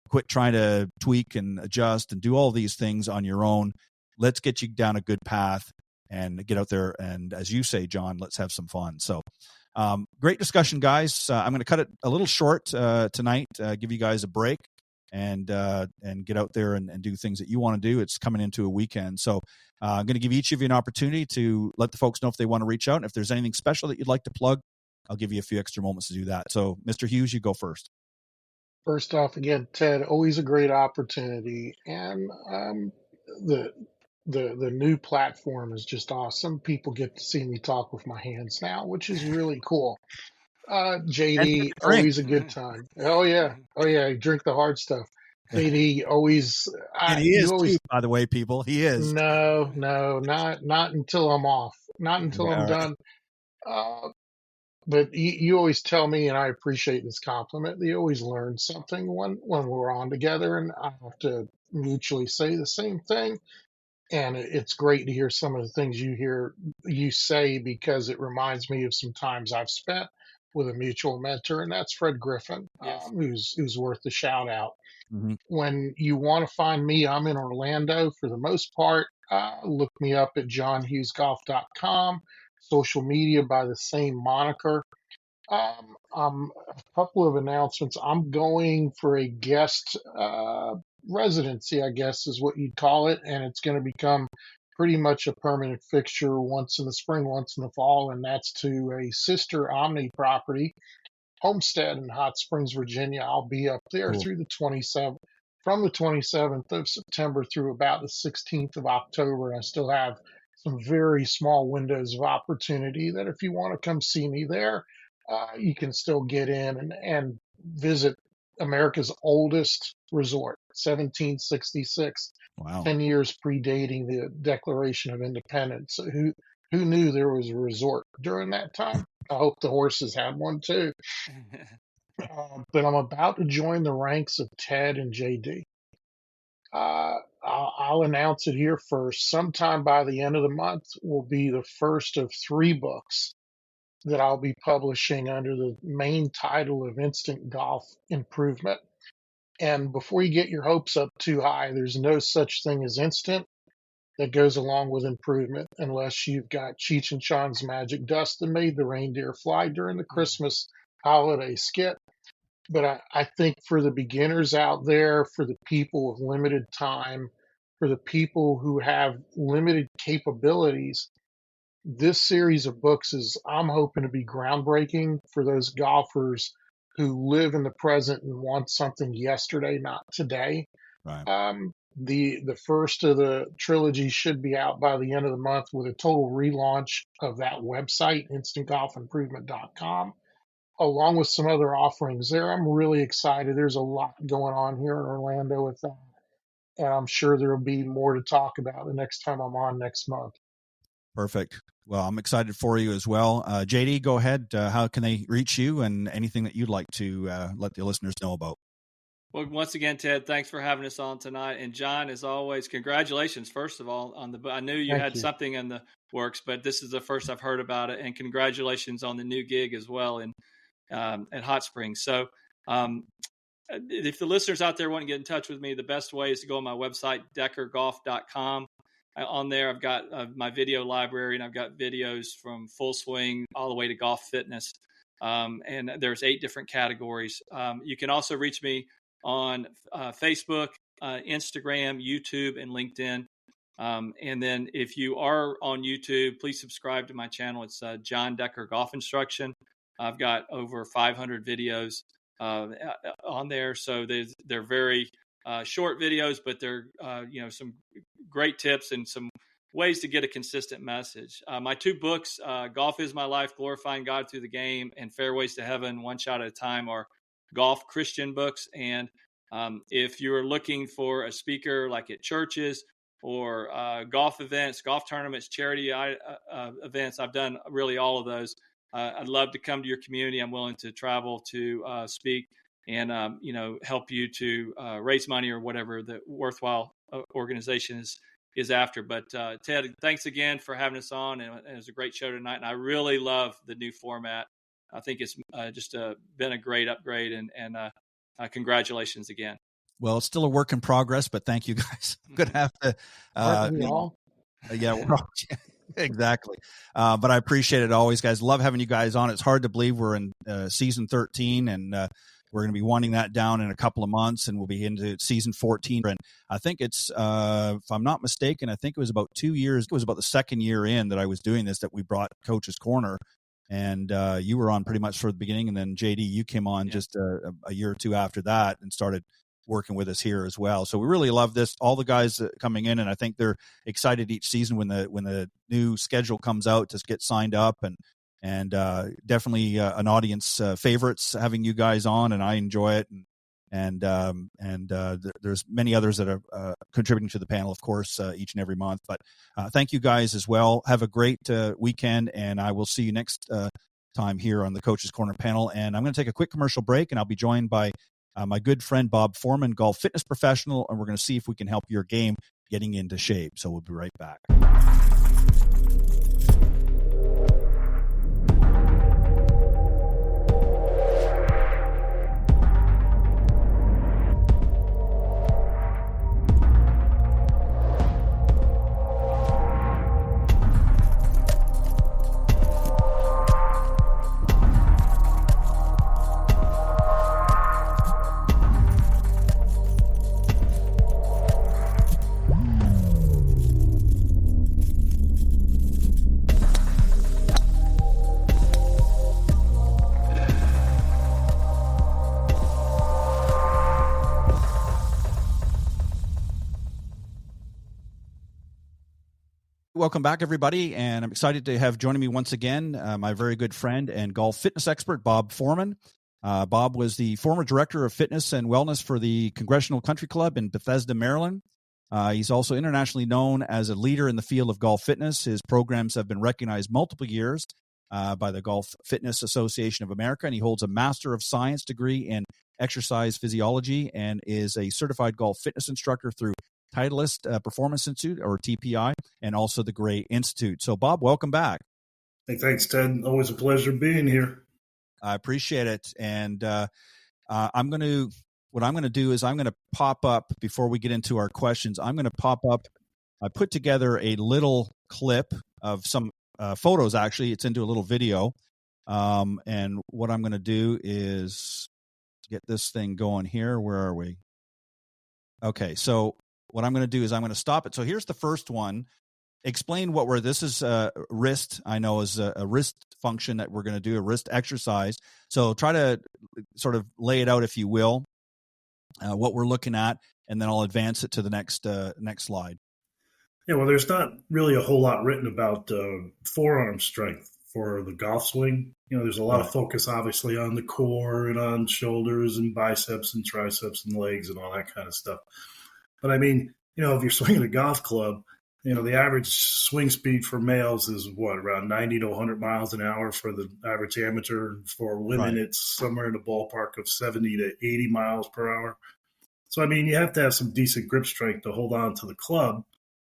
quit trying to tweak and adjust and do all these things on your own. Let's get you down a good path and get out there. And as you say, John, let's have some fun. So great discussion, guys. I'm going to cut it a little short tonight, give you guys a break and get out there and do things that you want to do. It's coming into a weekend. So I'm going to give each of you an opportunity to let the folks know if they want to reach out. And if there's anything special that you'd like to plug, I'll give you a few extra moments to do that. So Mr. Hughes, you go first. First off, again, Ted, always a great opportunity. And the new platform is just awesome. People get to see me talk with my hands now, which is really cool. JD, always a good time. Oh yeah, drink the hard stuff. JD always, and he is always, too, by the way, people. He is. No, not until I'm off. Not until I'm done. But you always tell me, and I appreciate this compliment, that you always learn something when we're on together, and I have to mutually say the same thing. And it's great to hear some of the things you say, because it reminds me of some times I've spent with a mutual mentor, and that's Fred Griffin, Yes. who's worth the shout out. Mm-hmm. When you want to find me, I'm in Orlando for the most part. Look me up at johnhughesgolf.com, social media by the same moniker. A couple of announcements. I'm going for a guest residency, I guess is what you'd call it, and it's going to become pretty much a permanent fixture once in the spring, once in the fall, and that's to a sister Omni property, Homestead in Hot Springs, Virginia. I'll be up there Cool. through the 27th, from the 27th of September through about the 16th of October. I still have some very small windows of opportunity that if you want to come see me there, you can still get in and visit America's oldest resort, 1766. Wow. 10 years predating the Declaration of Independence. So who knew there was a resort during that time? I hope the horses had one too. But I'm about to join the ranks of Ted and JD. I'll announce it here first. Sometime by the end of the month will be the first of 3 books that I'll be publishing under the main title of Instant Golf Improvement. And before you get your hopes up too high, there's no such thing as instant that goes along with improvement unless you've got Cheech and Chong's magic dust that made the reindeer fly during the Christmas holiday skit. But I think for the beginners out there, for the people with limited time, for the people who have limited capabilities, this series of books I'm hoping to be groundbreaking for those golfers who live in the present and want something yesterday, not today. Right. The first of the trilogy should be out by the end of the month with a total relaunch of that website, instantgolfimprovement.com, along with some other offerings there. I'm really excited. There's a lot going on here in Orlando with that, and I'm sure there will be more to talk about the next time I'm on next month. Perfect. Well, I'm excited for you as well. JD, go ahead. How can they reach you and anything that you'd like to let the listeners know about? Well, once again, Ted, thanks for having us on tonight. And John, as always, congratulations, first of all, on the book. I knew you had something in the works, but this is the first I've heard about it. And congratulations on the new gig as well at Hot Springs. So if the listeners out there want to get in touch with me, the best way is to go on my website, deckergolf.com. On there, I've got my video library, and I've got videos from full swing all the way to golf fitness. And there's 8 different categories. You can also reach me on Facebook, Instagram, YouTube, and LinkedIn. And then if you are on YouTube, please subscribe to my channel. It's John Decker Golf Instruction. I've got over 500 videos on there. So they're very short videos, but they're some great tips and some ways to get a consistent message. My 2 books, Golf is My Life, Glorifying God Through the Game, and Fairways to Heaven, One Shot at a Time, are golf Christian books. And if you're looking for a speaker like at churches or golf events, golf tournaments, charity events, I've done really all of those. I'd love to come to your community. I'm willing to travel to speak and help you to raise money or whatever the worthwhile organization is after. But Ted, thanks again for having us on, and it was a great show tonight. And I really love the new format. I think it's just been a great upgrade, and congratulations again. Well, it's still a work in progress, but thank you guys. I'm going to have to. We're all, exactly. But I appreciate it always, guys. Love having you guys on. It's hard to believe we're in season 13, and we're going to be winding that down in a couple of months, and we'll be into season 14. And I think it's, if I'm not mistaken, I think it was about 2 years. It was about the second year in that I was doing this that we brought Coach's Corner. And you were on pretty much for the beginning, and then JD, you came on just a year or 2 after that and started working with us here as well. So we really love this. All the guys coming in, and I think they're excited each season when the new schedule comes out to get signed up, and definitely an audience favorites having you guys on, and I enjoy it. And there's many others that are contributing to the panel, of course, each and every month. But thank you guys as well. Have a great weekend, and I will see you next time here on the Coach's Corner panel. And I'm going to take a quick commercial break, and I'll be joined by my good friend Bob Forman, golf fitness professional, and we're going to see if we can help your game getting into shape. So we'll be right back. Welcome back, everybody, and I'm excited to have joining me once again my very good friend and golf fitness expert, Bob Forman. Bob was the former director of fitness and wellness for the Congressional Country Club in Bethesda, Maryland. He's also internationally known as a leader in the field of golf fitness. His programs have been recognized multiple years by the Golf Fitness Association of America, and he holds a Master of Science degree in exercise physiology and is a certified golf fitness instructor through Titleist Performance Institute, or TPI, and also the Gray Institute. So, Bob, welcome back. Hey, thanks, Ted. Always a pleasure being here. I appreciate it. And what I'm going to do is I'm going to pop up, before we get into our questions, I put together a little clip of some photos, actually. It's into a little video. And what I'm going to do is get this thing going here. Where are we? Okay, so what I'm going to do is I'm going to stop it. So here's the first one. Explain this is wrist, I know, is a wrist function that we're going to do, a wrist exercise. So try to sort of lay it out, if you will, what we're looking at, and then I'll advance it to the next slide. Yeah, well, there's not really a whole lot written about forearm strength for the golf swing. There's a lot of focus, obviously, on the core and on shoulders and biceps and triceps and legs and all that kind of stuff. But I mean, if you're swinging a golf club, the average swing speed for males is around 90 to 100 miles an hour for the average amateur. For women, It's somewhere in the ballpark of 70 to 80 miles per hour. So, I mean, you have to have some decent grip strength to hold on to the club.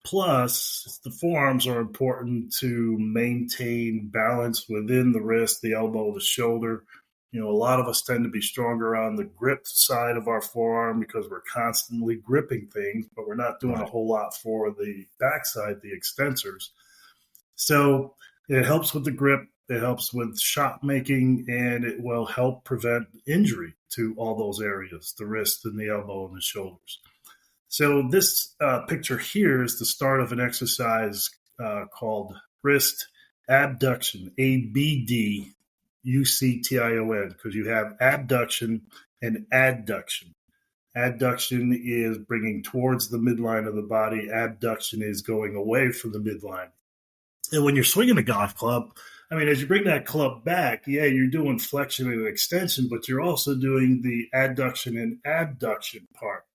Plus, the forearms are important to maintain balance within the wrist, the elbow, the shoulder. A lot of us tend to be stronger on the grip side of our forearm because we're constantly gripping things, but we're not doing a whole lot for the backside, the extensors. So it helps with the grip, it helps with shot making, and it will help prevent injury to all those areas, the wrist and the elbow and the shoulders. So this picture here is the start of an exercise called wrist abduction, ABD. UCTION, because you have abduction and adduction. Adduction is bringing towards the midline of the body. Abduction is going away from the midline. And when you're swinging a golf club, I mean, as you bring that club back, you're doing flexion and extension, but you're also doing the adduction and abduction part,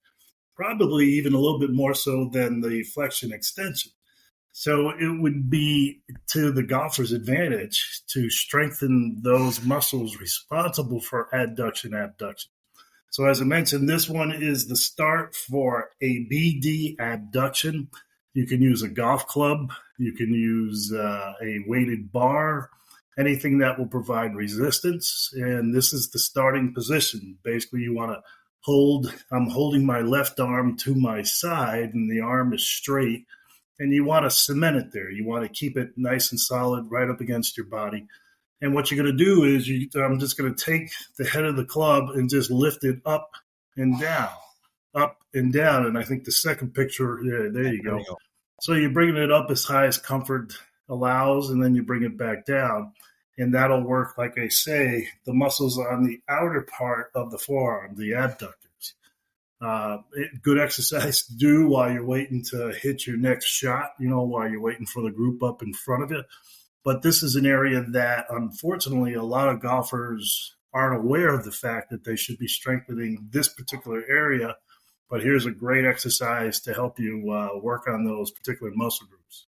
probably even a little bit more so than the flexion extension. So it would be to the golfer's advantage to strengthen those muscles responsible for adduction, abduction. So as I mentioned, this one is the start for ABD, abduction. You can use a golf club. You can use a weighted bar, anything that will provide resistance. And this is the starting position. Basically, you want to I'm holding my left arm to my side and the arm is straight. And you want to cement it there. You want to keep it nice and solid right up against your body. And what you're going to do is I'm just going to take the head of the club and just lift it up and down, up and down. And I think the second picture, there you go. So you're bringing it up as high as comfort allows, and then you bring it back down. And that'll work, like I say, the muscles on the outer part of the forearm, the abductors. Good exercise to do while you're waiting to hit your next shot, while you're waiting for the group up in front of you. But this is an area that, unfortunately, a lot of golfers aren't aware of the fact that they should be strengthening this particular area. But here's a great exercise to help you work on those particular muscle groups.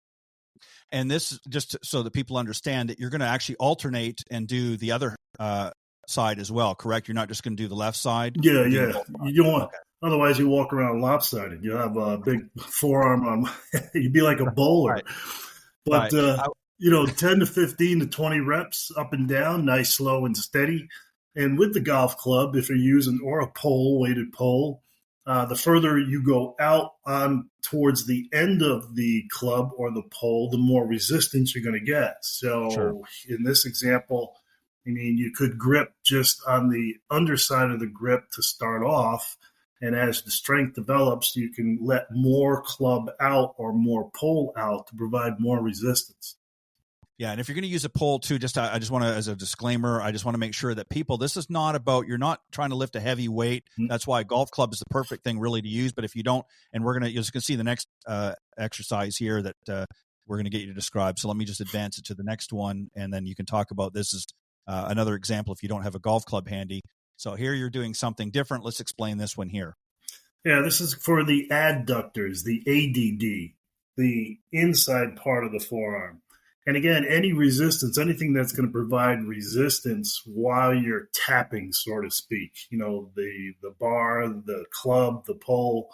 And this, just so that people understand, that you're going to actually alternate and do the other side as well, correct? You're not just going to do the left side? Yeah. You don't want. Okay. Otherwise, you walk around lopsided. You have a big forearm on. You'd be like a bowler. Right. But, 10 to 15 to 20 reps up and down, nice, slow, and steady. And with the golf club, if you're using, or a pole, weighted pole, the further you go out on towards the end of the club or the pole, the more resistance you're going to get. So in this example, I mean, you could grip just on the underside of the grip to start off. And as the strength develops, you can let more club out or more pole out to provide more resistance. Yeah, and if you're going to use a pole too, I just want to, as a disclaimer, I just want to make sure that people, this is not about, you're not trying to lift a heavy weight. Mm-hmm. That's why a golf club is the perfect thing really to use. But if you don't, and you're just going to see the next exercise here that we're going to get you to describe. So let me just advance it to the next one, and then you can talk about this as another example if you don't have a golf club handy. So here you're doing something different. Let's explain this one here. Yeah, this is for the adductors, the ADD, the inside part of the forearm. And again, any resistance, anything that's going to provide resistance while you're tapping, so to speak, the bar, the club, the pole,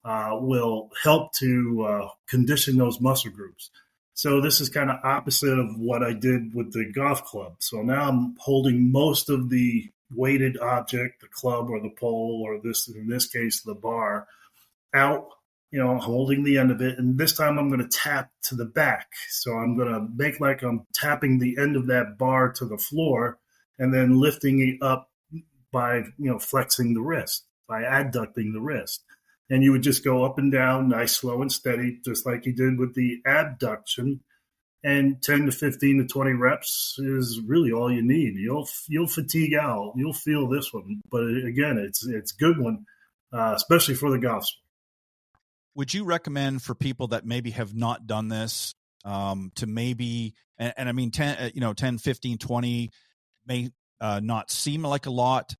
will help to condition those muscle groups. So this is kind of opposite of what I did with the golf club. So now I'm holding most of the weighted object, the club or the pole, or in this case, the bar, out, holding the end of it. And this time I'm going to tap to the back. So I'm going to make like I'm tapping the end of that bar to the floor and then lifting it up by, flexing the wrist, by adducting the wrist. And you would just go up and down, nice, slow and steady, just like you did with the abduction. And 10 to 15 to 20 reps is really all you need. You'll fatigue out. You'll feel this one. But again, it's a good one, especially for the golf sport. Would you recommend for people that maybe have not done this to maybe, and I mean 10, 15, 20 may not seem like a lot,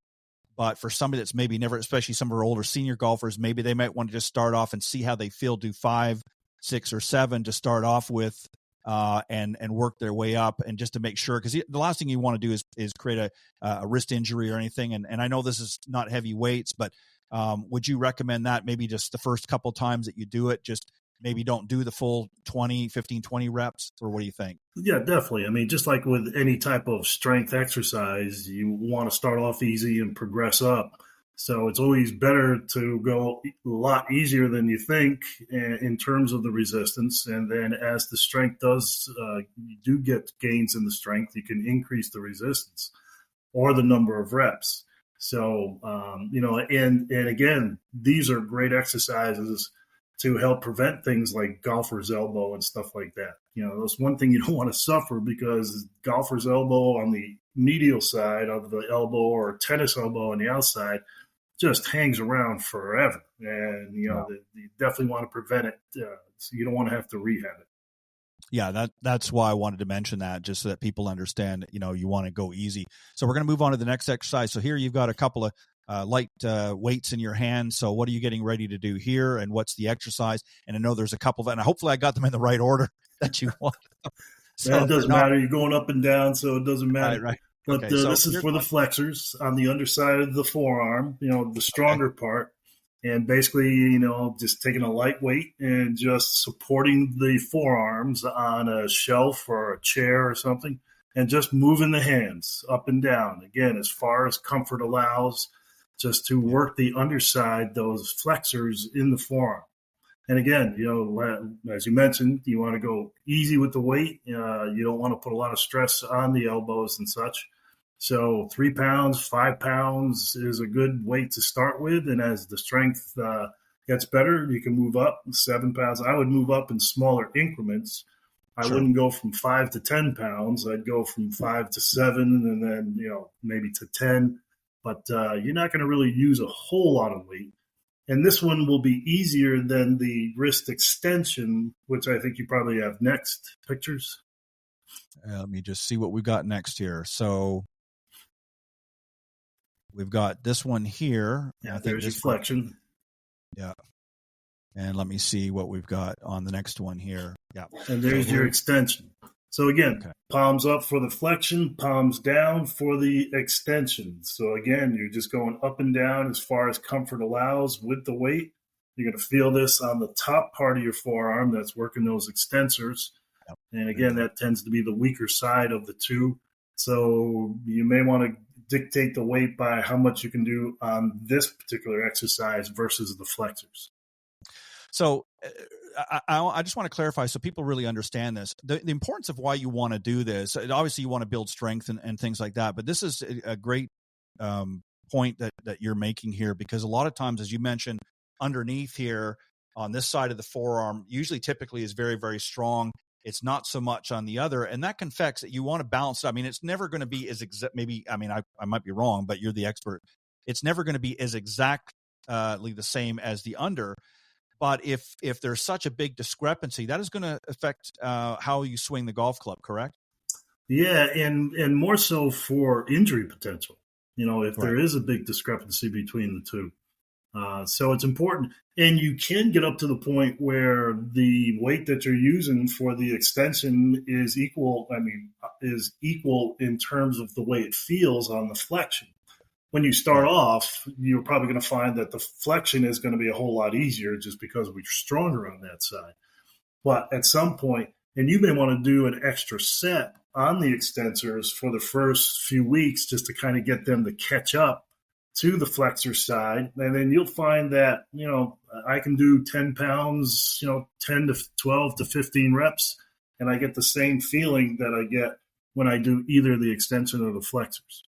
but for somebody that's maybe never, especially some of our older senior golfers, maybe they might want to just start off and see how they feel, do 5, 6, or 7 to start off with, and work their way up, and just to make sure, because the last thing you want to do is create a wrist injury or anything. And I know this is not heavy weights, but would you recommend that maybe just the first couple times that you do it, just maybe don't do the full 15, 20 reps, or what do you think? Yeah, definitely. I mean, just like with any type of strength exercise, you want to start off easy and progress up. So it's always better to go a lot easier than you think in terms of the resistance. And then as the strength you do get gains in the strength, you can increase the resistance or the number of reps. So, and again, these are great exercises to help prevent things like golfer's elbow and stuff like that. That's one thing you don't want to suffer, because golfer's elbow on the medial side of the elbow or tennis elbow on the outside just hangs around forever. And, you definitely want to prevent it. So you don't want to have to rehab it. Yeah, that's why I wanted to mention that, just so that people understand, you want to go easy. So we're going to move on to the next exercise. So here you've got a couple of light weights in your hand. So what are you getting ready to do here, and what's the exercise? And I know there's a couple and hopefully I got them in the right order that you want. So it doesn't matter. You're going up and down, so it doesn't matter. Right. But okay, so this is for the flexors on the underside of the forearm, the stronger part. And basically, just taking a light weight and just supporting the forearms on a shelf or a chair or something, and just moving the hands up and down, again, as far as comfort allows, just to work the underside, those flexors in the forearm. And again, as you mentioned, you want to go easy with the weight. You don't want to put a lot of stress on the elbows and such. So 3 pounds, 5 pounds is a good weight to start with. And as the strength gets better, you can move up 7 pounds. I would move up in smaller increments. I wouldn't go from 5 to 10 pounds. I'd go from 5 to 7 and then, maybe to 10. But you're not going to really use a whole lot of weight. And this one will be easier than the wrist extension, which I think you probably have next. Pictures? Let me just see what we've got next here. So we've got this one here. Yeah, there's your flexion. Yeah. And let me see what we've got on the next one here. Yeah. And there's your extension. So again, palms up for the flexion, palms down for the extension. So again, you're just going up and down as far as comfort allows with the weight. You're going to feel this on the top part of your forearm that's working those extensors. Yep. And again, that tends to be the weaker side of the two. So you may want to dictate the weight by how much you can do on this particular exercise versus the flexors. So I just want to clarify so people really understand this. The importance of why you want to do this, obviously you want to build strength and things like that, but this is a great point that you're making here, because a lot of times, as you mentioned, underneath here on this side of the forearm, typically is very, very strong. It's not so much on the other, and that can affect that you want to balance it. I mean, it's never going to be as exact. Maybe, I mean, I might be wrong, but you're the expert. It's never going to be as exactly the same as the under. But if there's such a big discrepancy, that is going to affect how you swing the golf club, correct? Yeah, and more so for injury potential. If there Right. is a big discrepancy between the two. So it's important. And you can get up to the point where the weight that you're using for the extension is equal in terms of the way it feels on the flexion. When you start off, you're probably going to find that the flexion is going to be a whole lot easier just because we're stronger on that side. But at some point, and you may want to do an extra set on the extensors for the first few weeks just to kind of get them to catch up to the flexor side. And then you'll find that, I can do 10 pounds, 10 to 12 to 15 reps, and I get the same feeling that I get when I do either the extension or the flexors.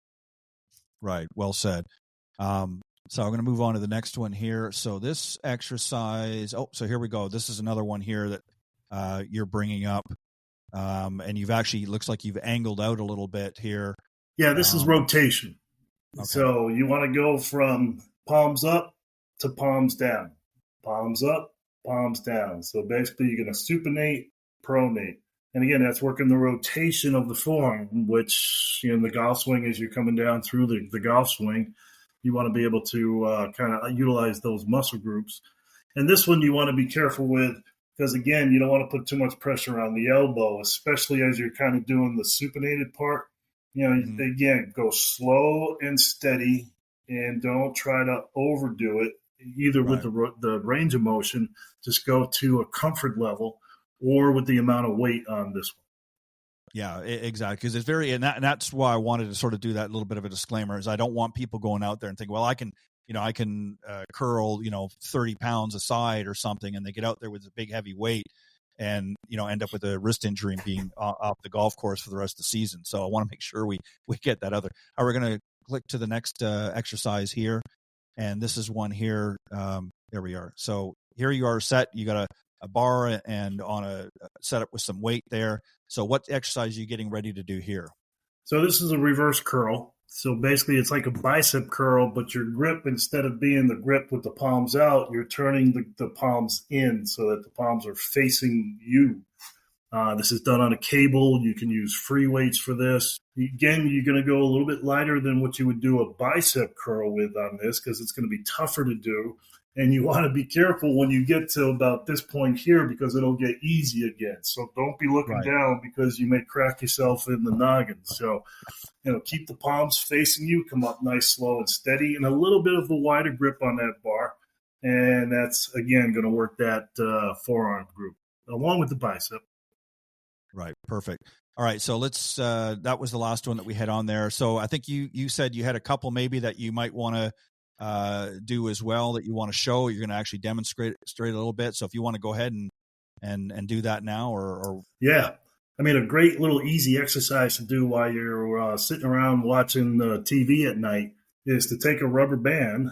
Right. Well said. So I'm going to move on to the next one here. So this exercise, so here we go. This is another one here that you're bringing up. And you've actually, looks like you've angled out a little bit here. Yeah, this is rotation. Okay. So you want to go from palms up to palms down. Palms up, palms down. So basically you're going to supinate, pronate. And again, that's working the rotation of the forearm, which in the golf swing, as you're coming down through the golf swing, you want to be able to kind of utilize those muscle groups. And this one you want to be careful with because, again, you don't want to put too much pressure on the elbow, especially as you're kind of doing the supinated part. Again, go slow and steady and don't try to overdo it, either with the range of motion. Just go to a comfort level or with the amount of weight on this one. Yeah, exactly. Because it's and that's why I wanted to sort of do that little bit of a disclaimer is I don't want people going out there and think, well, I can curl, 30 pounds a side or something. And they get out there with a big, heavy weight and, end up with a wrist injury and being off the golf course for the rest of the season. So I want to make sure we get that other. All right, we're going to click to the next exercise here. And this is one here. There we are. So here you are set. You got a bar and on a setup with some weight there. So what exercise are you getting ready to do here? So this is a reverse curl. So basically it's like a bicep curl, but your grip, instead of being the grip with the palms out, you're turning the palms in so that the palms are facing you. This is done on a cable. You can use free weights for this. Again, you're going to go a little bit lighter than what you would do a bicep curl with on this because it's going to be tougher to do. And you want to be careful when you get to about this point here because it'll get easy again. So don't be looking down because you may crack yourself in the noggin. So, keep the palms facing you, come up nice, slow, and steady, and a little bit of a wider grip on that bar. And that's, again, going to work that forearm group along with the bicep. Right. Perfect. All right. So let's, that was the last one that we had on there. So I think you said you had a couple maybe that you might want to do as well that you want to show. You're going to actually demonstrate a little bit. So if you want to go ahead and do that now or yeah, I mean, a great little easy exercise to do while you're sitting around watching TV at night is to take a rubber band,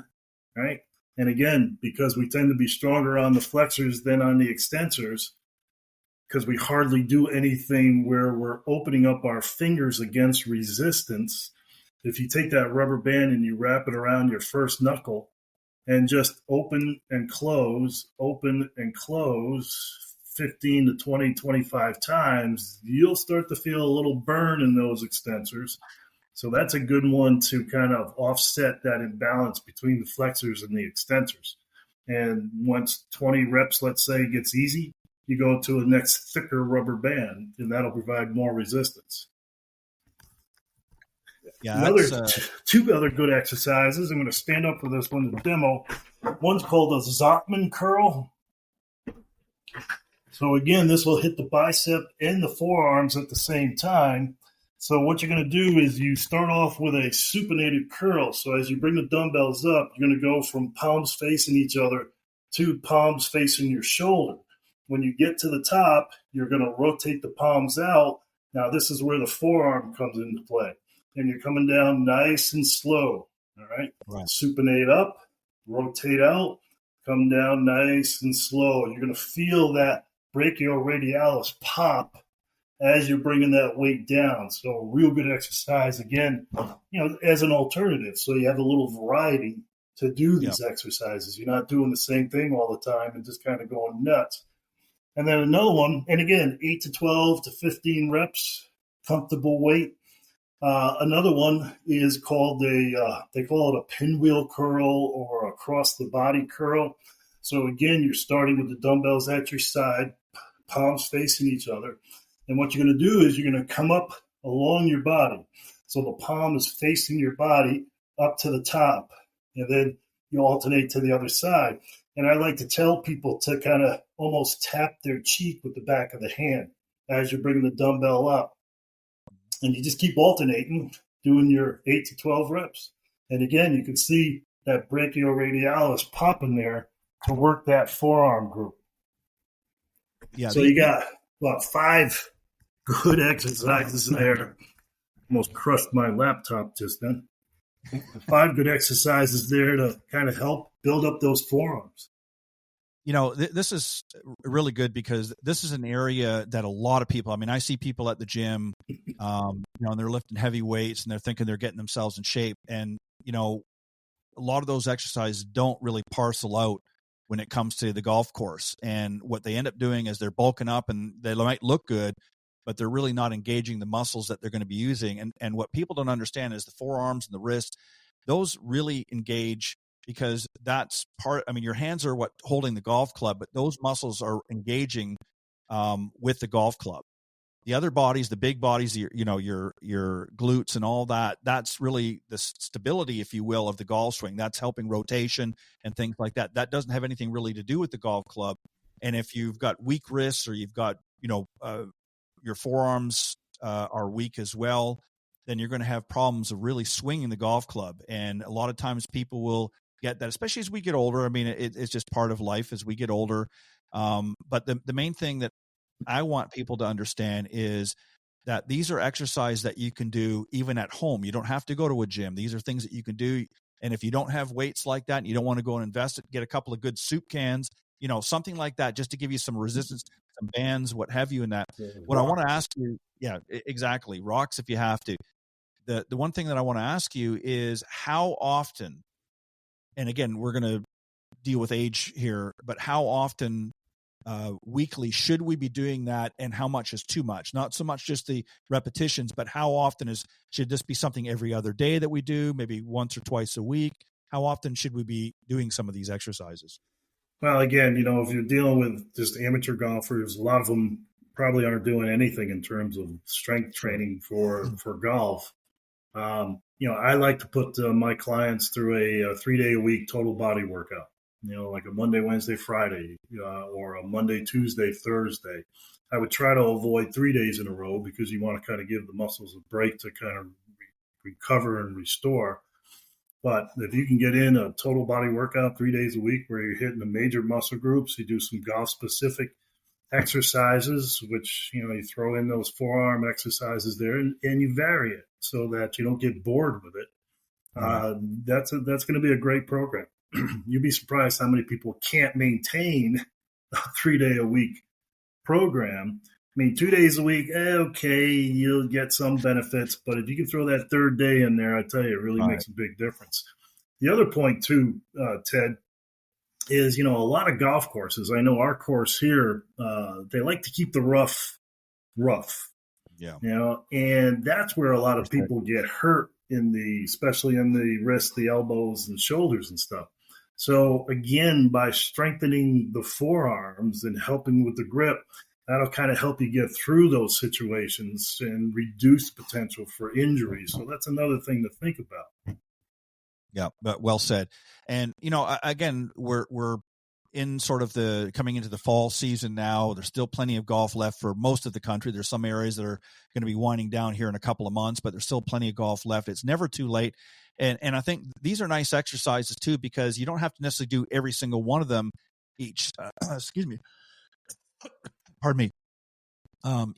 right? And again, because we tend to be stronger on the flexors than on the extensors, because we hardly do anything where we're opening up our fingers against resistance. If you take that rubber band and you wrap it around your first knuckle and just open and close 15 to 20, 25 times, you'll start to feel a little burn in those extensors. So that's a good one to kind of offset that imbalance between the flexors and the extensors. And once 20 reps, let's say, gets easy, you go to a next thicker rubber band, and that'll provide more resistance. Yeah, two other good exercises. I'm going to stand up for this one to demo. One's called a Zockman curl. So again, this will hit the bicep and the forearms at the same time. So what you're going to do is you start off with a supinated curl. So as you bring the dumbbells up, you're going to go from palms facing each other to palms facing your shoulder. When you get to the top, you're going to rotate the palms out. Now this is where the forearm comes into play. And you're coming down nice and slow, all right? Supinate up, rotate out, come down nice and slow. You're going to feel that brachioradialis pop as you're bringing that weight down. So a real good exercise, again, as an alternative. So you have a little variety to do these exercises. You're not doing the same thing all the time and just kind of going nuts. And then another one, and again, 8 to 12 to 15 reps, comfortable weight. Another one is called they call it a pinwheel curl or a cross the body curl. So again, you're starting with the dumbbells at your side, palms facing each other. And what you're going to do is you're going to come up along your body. So the palm is facing your body up to the top. And then you alternate to the other side. And I like to tell people to kind of almost tap their cheek with the back of the hand as you're bringing the dumbbell up. And you just keep alternating, doing your 8 to 12 reps. And again, you can see that brachioradialis popping there to work that forearm group. Yeah. So you got about 5 good exercises there. Almost crushed my laptop just then. 5 good exercises there to kind of help build up those forearms. You know, this is really good because this is an area that a lot of people, I mean, I see people at the gym, you know, and they're lifting heavy weights and they're thinking they're getting themselves in shape. And, you know, a lot of those exercises don't really parcel out when it comes to the golf course. And what they end up doing is they're bulking up and they might look good, but they're really not engaging the muscles that they're going to be using. And what people don't understand is the forearms and the wrists, those really engage because that's part, I mean, your hands are what holding the golf club, but those muscles are engaging with the golf club. The other bodies, the big bodies, your glutes and all that, that's really the stability, if you will, of the golf swing. That's helping rotation and things like that. That doesn't have anything really to do with the golf club. And if you've got weak wrists or you've got, your forearms are weak as well, then you're going to have problems of really swinging the golf club. And a lot of times people will get that, especially as we get older. I mean, it's just part of life as we get older. But the main thing that I want people to understand is that these are exercises that you can do even at home. You don't have to go to a gym. These are things that you can do. And if you don't have weights like that and you don't want to go and invest it, get a couple of good soup cans, something like that, just to give you some resistance, some bands, what have you in that. What I want to ask you, yeah, exactly. Rocks if you have to. The one thing that I want to ask you is how often, and again, we're going to deal with age here, but how often weekly should we be doing that, and how much is too much? Not so much just the repetitions, but how often should this be something every other day that we do, maybe once or twice a week? How often should we be doing some of these exercises? Well, again, if you're dealing with just amateur golfers, a lot of them probably aren't doing anything in terms of strength training for golf. I like to put my clients through a 3-day-a-week total body workout, like a Monday, Wednesday, Friday, or a Monday, Tuesday, Thursday. I would try to avoid 3 days in a row because you want to kind of give the muscles a break to kind of recover and restore. But if you can get in a total body workout 3 days a week where you're hitting the major muscle groups, you do some golf-specific exercises, which, you throw in those forearm exercises there and you vary it so that you don't get bored with it. That's going to be a great program. You'd be surprised how many people can't maintain a 3-day-a-week program. I mean, 2 days a week, okay, you'll get some benefits, but if you can throw that third day in there, I tell you, it really makes a big difference. The other point too, Ted, is, a lot of golf courses, I know our course here, they like to keep the rough. Yeah. And that's where a lot of people get hurt especially in the wrists, the elbows and shoulders and stuff. So again, by strengthening the forearms and helping with the grip, that'll kind of help you get through those situations and reduce potential for injuries. So that's another thing to think about. Yeah, but well said. And, again, we're in sort of coming into the fall season now. There's still plenty of golf left for most of the country. There's some areas that are going to be winding down here in a couple of months, but there's still plenty of golf left. It's never too late. And I think these are nice exercises too, because you don't have to necessarily do every single one of them each,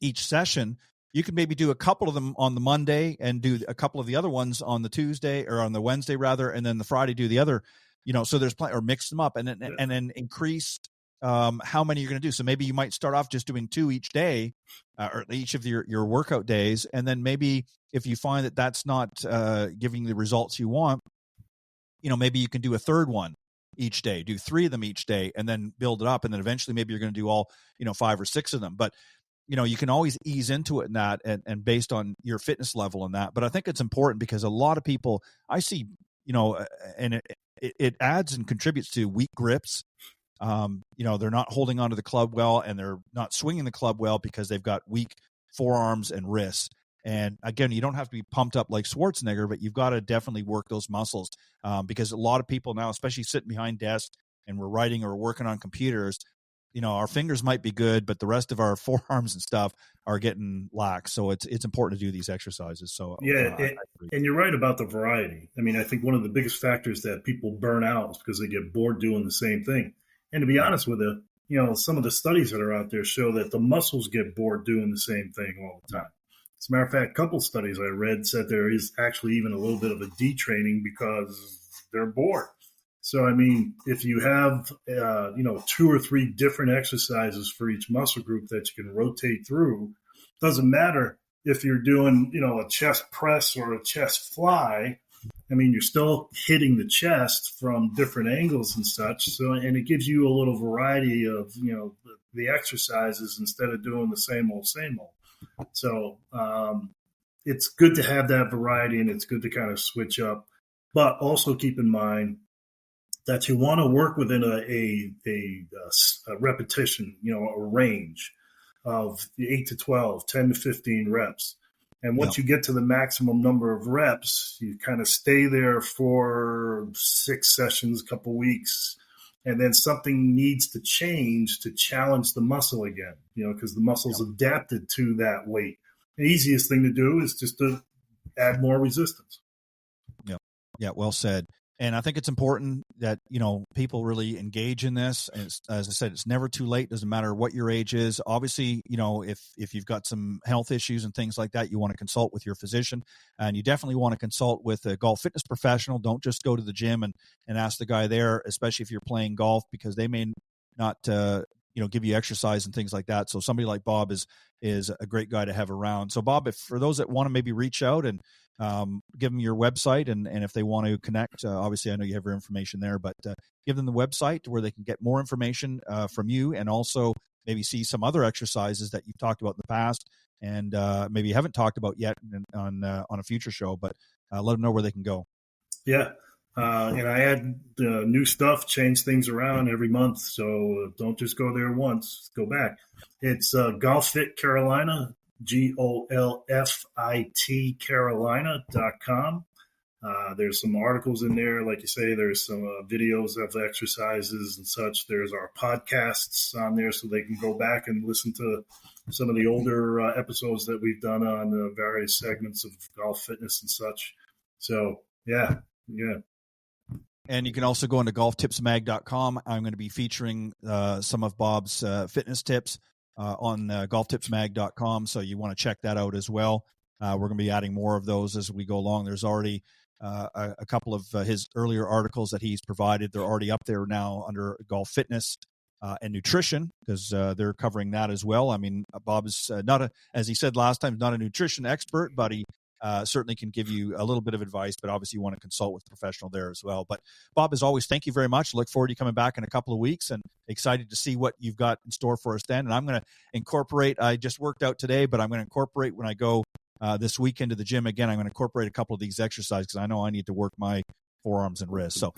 each session. You can maybe do a couple of them on the Monday and do a couple of the other ones on the Tuesday or on the Wednesday rather, and then the Friday do the other. So there's plenty, or mix them up and then increase how many you're going to do. So maybe you might start off just doing 2 each day, or each of your workout days, and then maybe if you find that that's not giving the results you want, maybe you can do a third one each day, do 3 of them each day, and then build it up. And then eventually maybe you're going to do all, 5 or 6 of them. But, you can always ease into it in that and based on your fitness level and that. But I think it's important because a lot of people I see, and it adds and contributes to weak grips. They're not holding onto the club well, and they're not swinging the club well because they've got weak forearms and wrists. And again, you don't have to be pumped up like Schwarzenegger, but you've got to definitely work those muscles because a lot of people now, especially sitting behind desks and we're writing or working on computers, our fingers might be good, but the rest of our forearms and stuff are getting lax. So it's important to do these exercises. So and you're right about the variety. I mean, I think one of the biggest factors that people burn out is because they get bored doing the same thing. And to be honest with you, some of the studies that are out there show that the muscles get bored doing the same thing all the time. As a matter of fact, a couple of studies I read said there is actually even a little bit of a detraining because they're bored. So, I mean, if you have, 2 or 3 different exercises for each muscle group that you can rotate through, doesn't matter if you're doing, a chest press or a chest fly. I mean, you're still hitting the chest from different angles and such. So, and it gives you a little variety of, the exercises instead of doing the same old. So it's good to have that variety, and it's good to kind of switch up. But also keep in mind that you want to work within a repetition, a range of 8 to 12, 10 to 15 reps. And once you get to the maximum number of reps, you kind of stay there for 6 sessions, a couple weeks, and then something needs to change to challenge the muscle again, because the muscle's adapted to that weight. The easiest thing to do is just to add more resistance. Yeah, well said. And I think it's important that, people really engage in this. And as I said, it's never too late. Doesn't matter what your age is. Obviously, if you've got some health issues and things like that, you want to consult with your physician, and you definitely want to consult with a golf fitness professional. Don't just go to the gym and ask the guy there, especially if you're playing golf, because they may not, give you exercise and things like that. So somebody like Bob is a great guy to have around. So Bob, if for those that want to maybe reach out and give them your website, and if they want to connect, obviously I know you have your information there, but give them the website where they can get more information from you, and also maybe see some other exercises that you've talked about in the past and maybe you haven't talked about yet on a future show, but let them know where they can go. Yeah. And I add new stuff, change things around every month. So don't just go there once, go back. It's Golf Fit Carolina, GOLFIT Carolina.com. There's some articles in there. Like you say, there's some videos of exercises and such. There's our podcasts on there so they can go back and listen to some of the older episodes that we've done on various segments of golf fitness and such. So, yeah. And you can also go into golftipsmag.com. I'm going to be featuring some of Bob's fitness tips on golftipsmag.com. So you want to check that out as well. We're going to be adding more of those as we go along. There's already a couple of his earlier articles that he's provided. They're already up there now under golf fitness and nutrition, because they're covering that as well. I mean, Bob is as he said last time, not a nutrition expert, but he certainly can give you a little bit of advice, but obviously you want to consult with a professional there as well. But Bob, as always, thank you very much. Look forward to you coming back in a couple of weeks, and excited to see what you've got in store for us then. And I'm going to incorporate, I just worked out today, but I'm going to incorporate when I go this weekend to the gym again, I'm going to incorporate a couple of these exercises because I know I need to work my forearms and wrists. So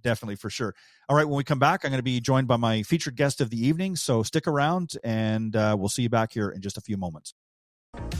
definitely, for sure. All right, when we come back, I'm going to be joined by my featured guest of the evening. So stick around, and we'll see you back here in just a few moments.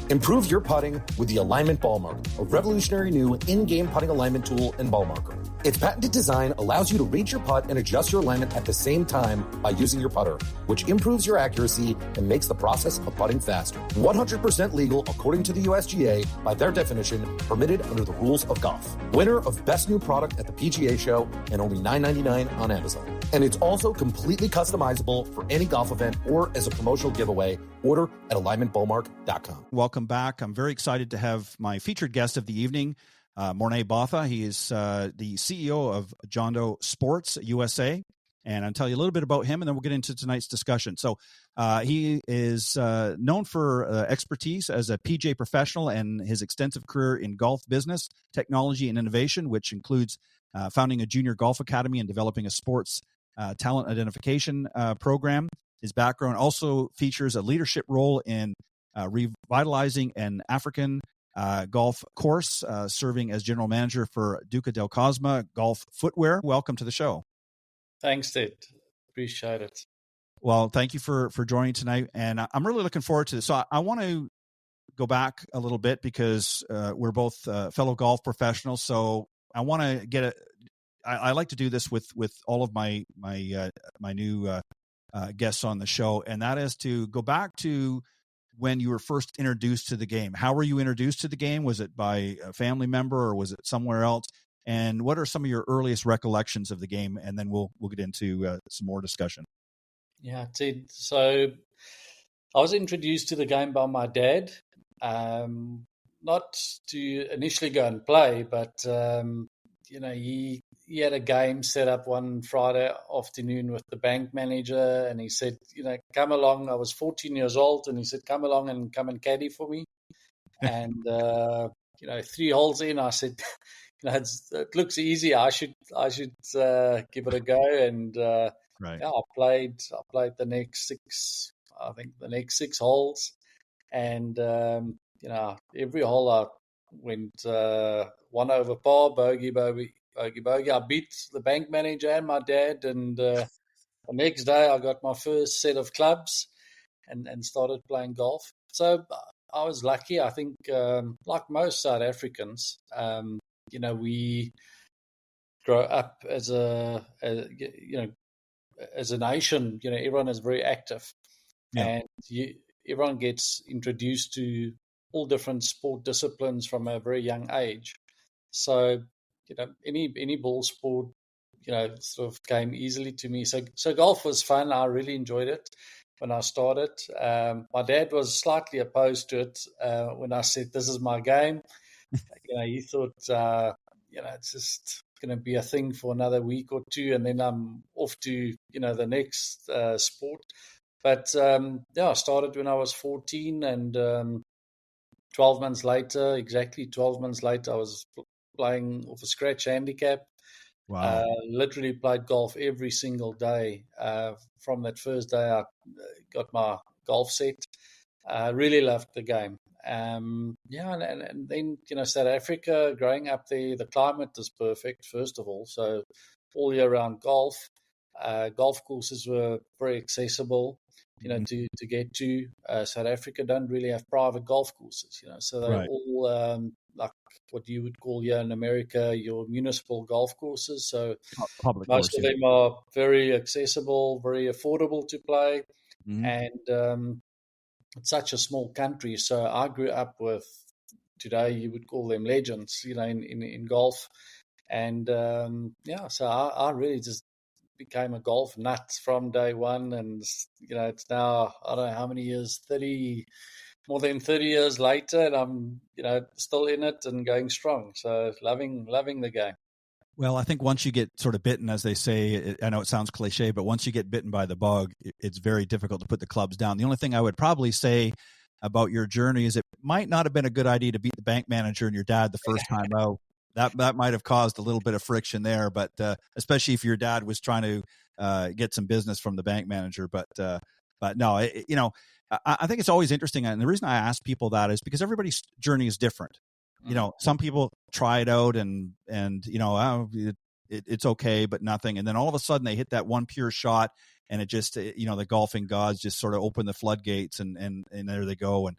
Improve your putting with the Alignment Ball Marker, a revolutionary new in-game putting alignment tool and ball marker. Its patented design allows you to read your putt and adjust your alignment at the same time by using your putter, which improves your accuracy and makes the process of putting faster. 100% legal according to the USGA, by their definition, permitted under the rules of golf. Winner of Best New Product at the PGA Show, and only $9.99 on Amazon. And it's also completely customizable for any golf event or as a promotional giveaway. Order at alignmentballmark.com. Welcome back. I'm very excited to have my featured guest of the evening, Morne Botha. He is the CEO of Jondo Sports USA, And I'll tell you a little bit about him, and then we'll get into tonight's discussion. So he is known for expertise as a PJ professional and his extensive career in golf business, technology, and innovation, which includes founding a junior golf academy and developing a sports talent identification program. His background also features a leadership role in revitalizing an African golf course, serving as general manager for Duca del Cosma Golf Footwear. Welcome to the show. Thanks, Ted. Appreciate it. Well, thank you for joining tonight. And I'm really looking forward to this. So I want to go back a little bit because we're both fellow golf professionals. So I want to get I like to do this with all of my new guests on the show. And that is to go back to when you were first introduced to the game. How were you introduced to the game? Was it by a family member or was it somewhere else? And what are some of your earliest recollections of the game? And then we'll get into some more discussion. Yeah, Ted. So I was introduced to the game by my dad, not to initially go and play, but he had a game set up one Friday afternoon with the bank manager, and he said, come along. I was 14 years old, and he said, come along and come and caddy for me. And 3 holes in, I said, it looks easy. I should give it a go. And right. I played the next 6 holes, and every hole I went 1 over par, bogey. I beat the bank manager and my dad, and the next day I got my first set of clubs and started playing golf. So I was lucky. I think, like most South Africans, we grow up as a nation. Everyone is very active, and everyone gets introduced to all different sport disciplines from a very young age. So, any ball sport, sort of came easily to me. So golf was fun. I really enjoyed it when I started. My dad was slightly opposed to it when I said, this is my game. He thought, it's just going to be a thing for another week or two, and then I'm off to, the next sport. But, I started when I was 14, and 12 months later, I was playing off a scratch handicap. Wow. Literally played golf every single day. From that first day, I got my golf set. Really loved the game. And then, South Africa, growing up there, the climate is perfect, first of all. So all year round golf. Golf courses were very accessible, to get to. South Africa don't really have private golf courses, so they're all like what you would call here in America your municipal golf courses. So public most course, of them are very accessible, very affordable to play, and it's such a small country. So I grew up with, today you would call them legends, in golf, and so I really just became a golf nut from day one, and it's now, I don't know how many years, more than 30 years later, and I'm still in it and going strong. So loving the game. Well, I think once you get sort of bitten, as they say, I know it sounds cliche, but once you get bitten by the bug, it's very difficult to put the clubs down. The only thing I would probably say about your journey is it might not have been a good idea to beat the bank manager and your dad the first time out. That might have caused a little bit of friction there, but especially if your dad was trying to get some business from the bank manager. But no, I think it's always interesting, and the reason I ask people that is because everybody's journey is different. Some people try it out and it's okay, but nothing, and then all of a sudden they hit that one pure shot, and it just the golfing gods just sort of open the floodgates, and there they go.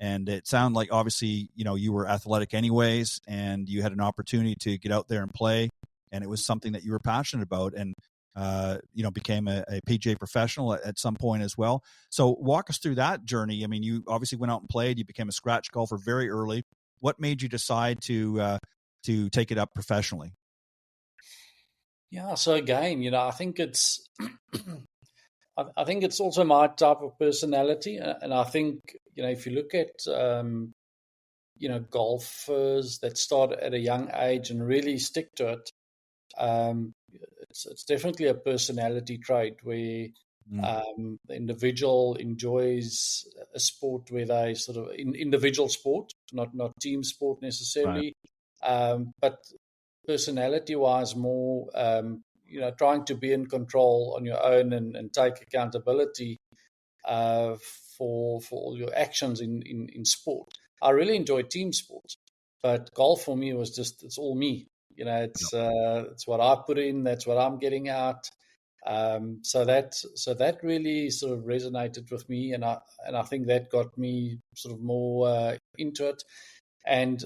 And it sounded like, obviously, you were athletic anyways, and you had an opportunity to get out there and play, and it was something that you were passionate about, and, became a PGA professional at some point as well. So walk us through that journey. I mean, you obviously went out and played. You became a scratch golfer very early. What made you decide to take it up professionally? Yeah, so again, I think it's I think it's also my type of personality, and I think if you look at golfers that start at a young age and really stick to it, it's definitely a personality trait where the individual enjoys a sport where they sort of individual sport, not team sport necessarily, but personality wise more trying to be in control on your own and take accountability for all your actions in sport. I really enjoy team sports, but golf for me was just, it's all me. It's what I put in, that's what I'm getting out. So that really sort of resonated with me, and I think that got me sort of more into it. And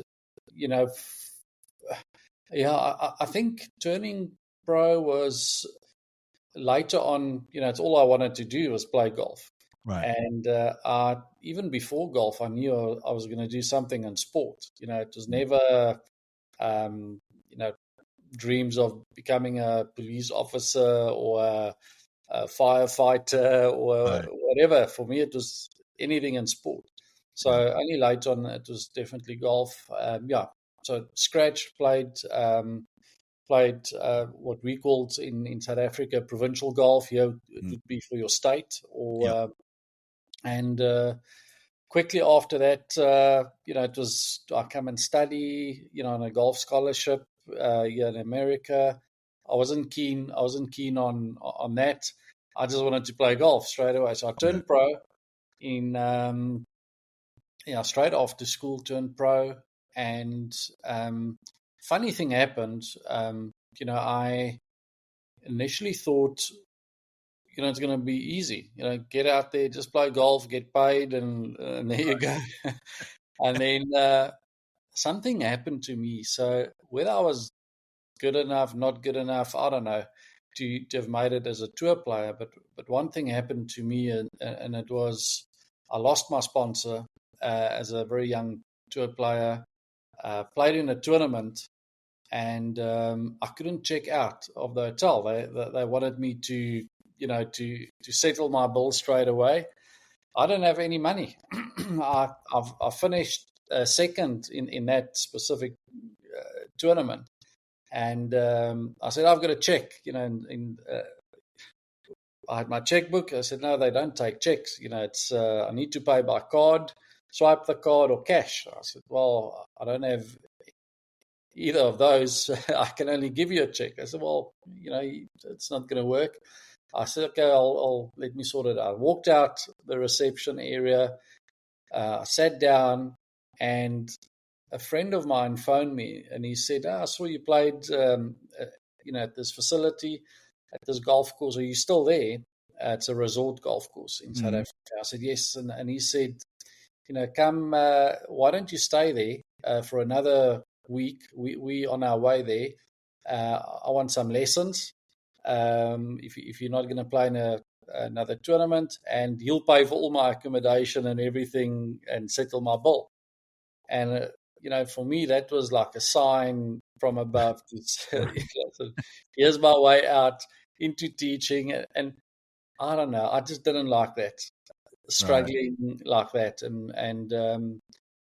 I think turning pro was later on. It's all I wanted to do was play golf. Right. And even before golf, I knew I was going to do something in sport. It was never, dreams of becoming a police officer or a firefighter or whatever. For me, it was anything in sport. So only later on, it was definitely golf. So scratch played what we called in South Africa provincial golf. Here it would be for your state, or and quickly after that, it was I come and study, on a golf scholarship here in America. I wasn't keen on that. I just wanted to play golf straight away. So I turned pro in straight after school. Turned pro, and funny thing happened. I initially thought, it's going to be easy. Get out there, just play golf, get paid, and there you go. And then something happened to me. So whether I was good enough, not good enough, I don't know, to have made it as a tour player. But one thing happened to me, and it was I lost my sponsor as a very young tour player. Played in a tournament, and I couldn't check out of the hotel. They wanted me to settle my bill straight away. I don't have any money. I finished second in that specific tournament, and I said, I've got a check. I had my checkbook. I said, no, they don't take checks. It's I need to pay by card, swipe the card, or cash. I said, well, I don't have either of those. I can only give you a check. I said, well, it's not going to work. I said, okay, I'll let me sort it out. I walked out the reception area, sat down, and a friend of mine phoned me, and he said, I saw you played, at this facility, at this golf course. Are you still there? It's a resort golf course in South Africa. I said, yes. And he said, come, why don't you stay there for another week? We on our way there. I want some lessons. If you're not going to play in another tournament, and he'll pay for all my accommodation and everything and settle my bill. And, for me, that was like a sign from above. Here's my way out into teaching. And I don't know, I just didn't like that, struggling like that. And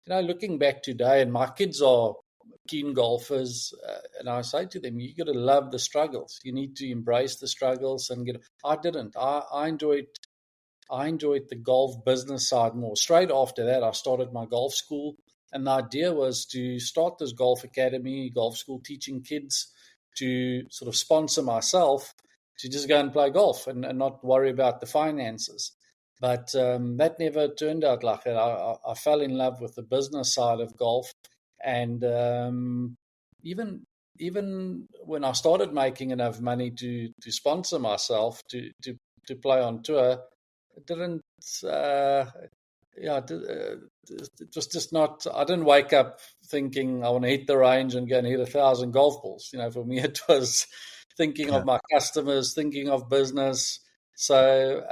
looking back today, and my kids are keen golfers, and I say to them, you got to love the struggles. You need to embrace the struggles and I didn't. I enjoyed the golf business side more. Straight after that, I started my golf school, and the idea was to start this golf academy, golf school, teaching kids to sort of sponsor myself to just go and play golf and not worry about the finances. But that never turned out like that. I fell in love with the business side of golf. And even when I started making enough money to sponsor myself to play on tour, it didn't. It was just not. I didn't wake up thinking I want to hit the range and go and hit 1,000 golf balls. For me, it was thinking of my customers, thinking of business. So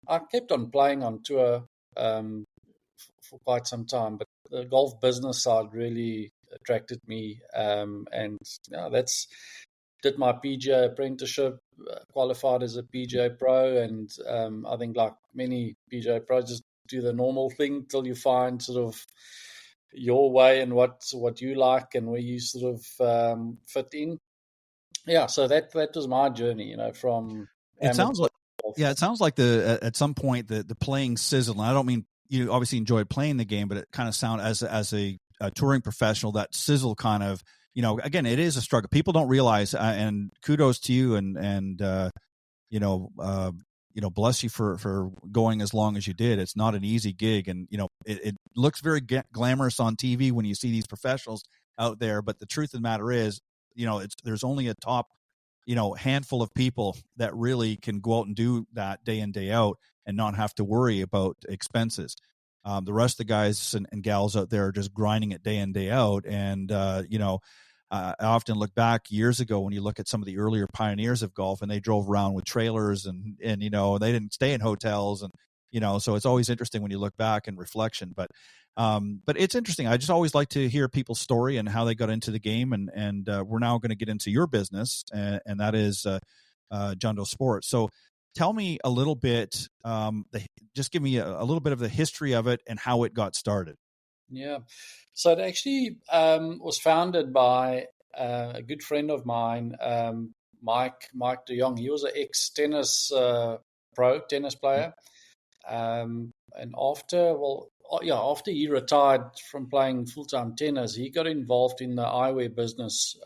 I kept on playing on tour for quite some time, but the golf business side really attracted me, and did my PGA apprenticeship, qualified as a PGA pro, and I think like many PGA pros, just do the normal thing till you find sort of your way and what you like and where you sort of fit in. yeah, so that was my journey, from It amateur sounds like, golf. yeah, it sounds like at some point the playing sizzled. And I don't mean you obviously enjoyed playing the game, but it kind of sound as a touring professional, that sizzle kind of, again, it is a struggle. People don't realize, and kudos to you, and bless you for going as long as you did. It's not an easy gig, and it looks very glamorous on TV when you see these professionals out there. But the truth of the matter is, there's only a top handful of people that really can go out and do that day in, day out and not have to worry about expenses. The rest of the guys and gals out there are just grinding it day in, day out. And, I often look back years ago when you look at some of the earlier pioneers of golf, and they drove around with trailers and they didn't stay in hotels. And, so it's always interesting when you look back in reflection, but it's interesting. I just always like to hear people's story and how they got into the game. And we're now going to get into your business, and that is Jondo Sports. So tell me a little bit, just give me a little bit of the history of it and how it got started. Yeah. So it actually was founded by a good friend of mine, Mike de Jong. He was an ex-tennis tennis player. And after he retired from playing full-time tennis, he got involved in the eyewear business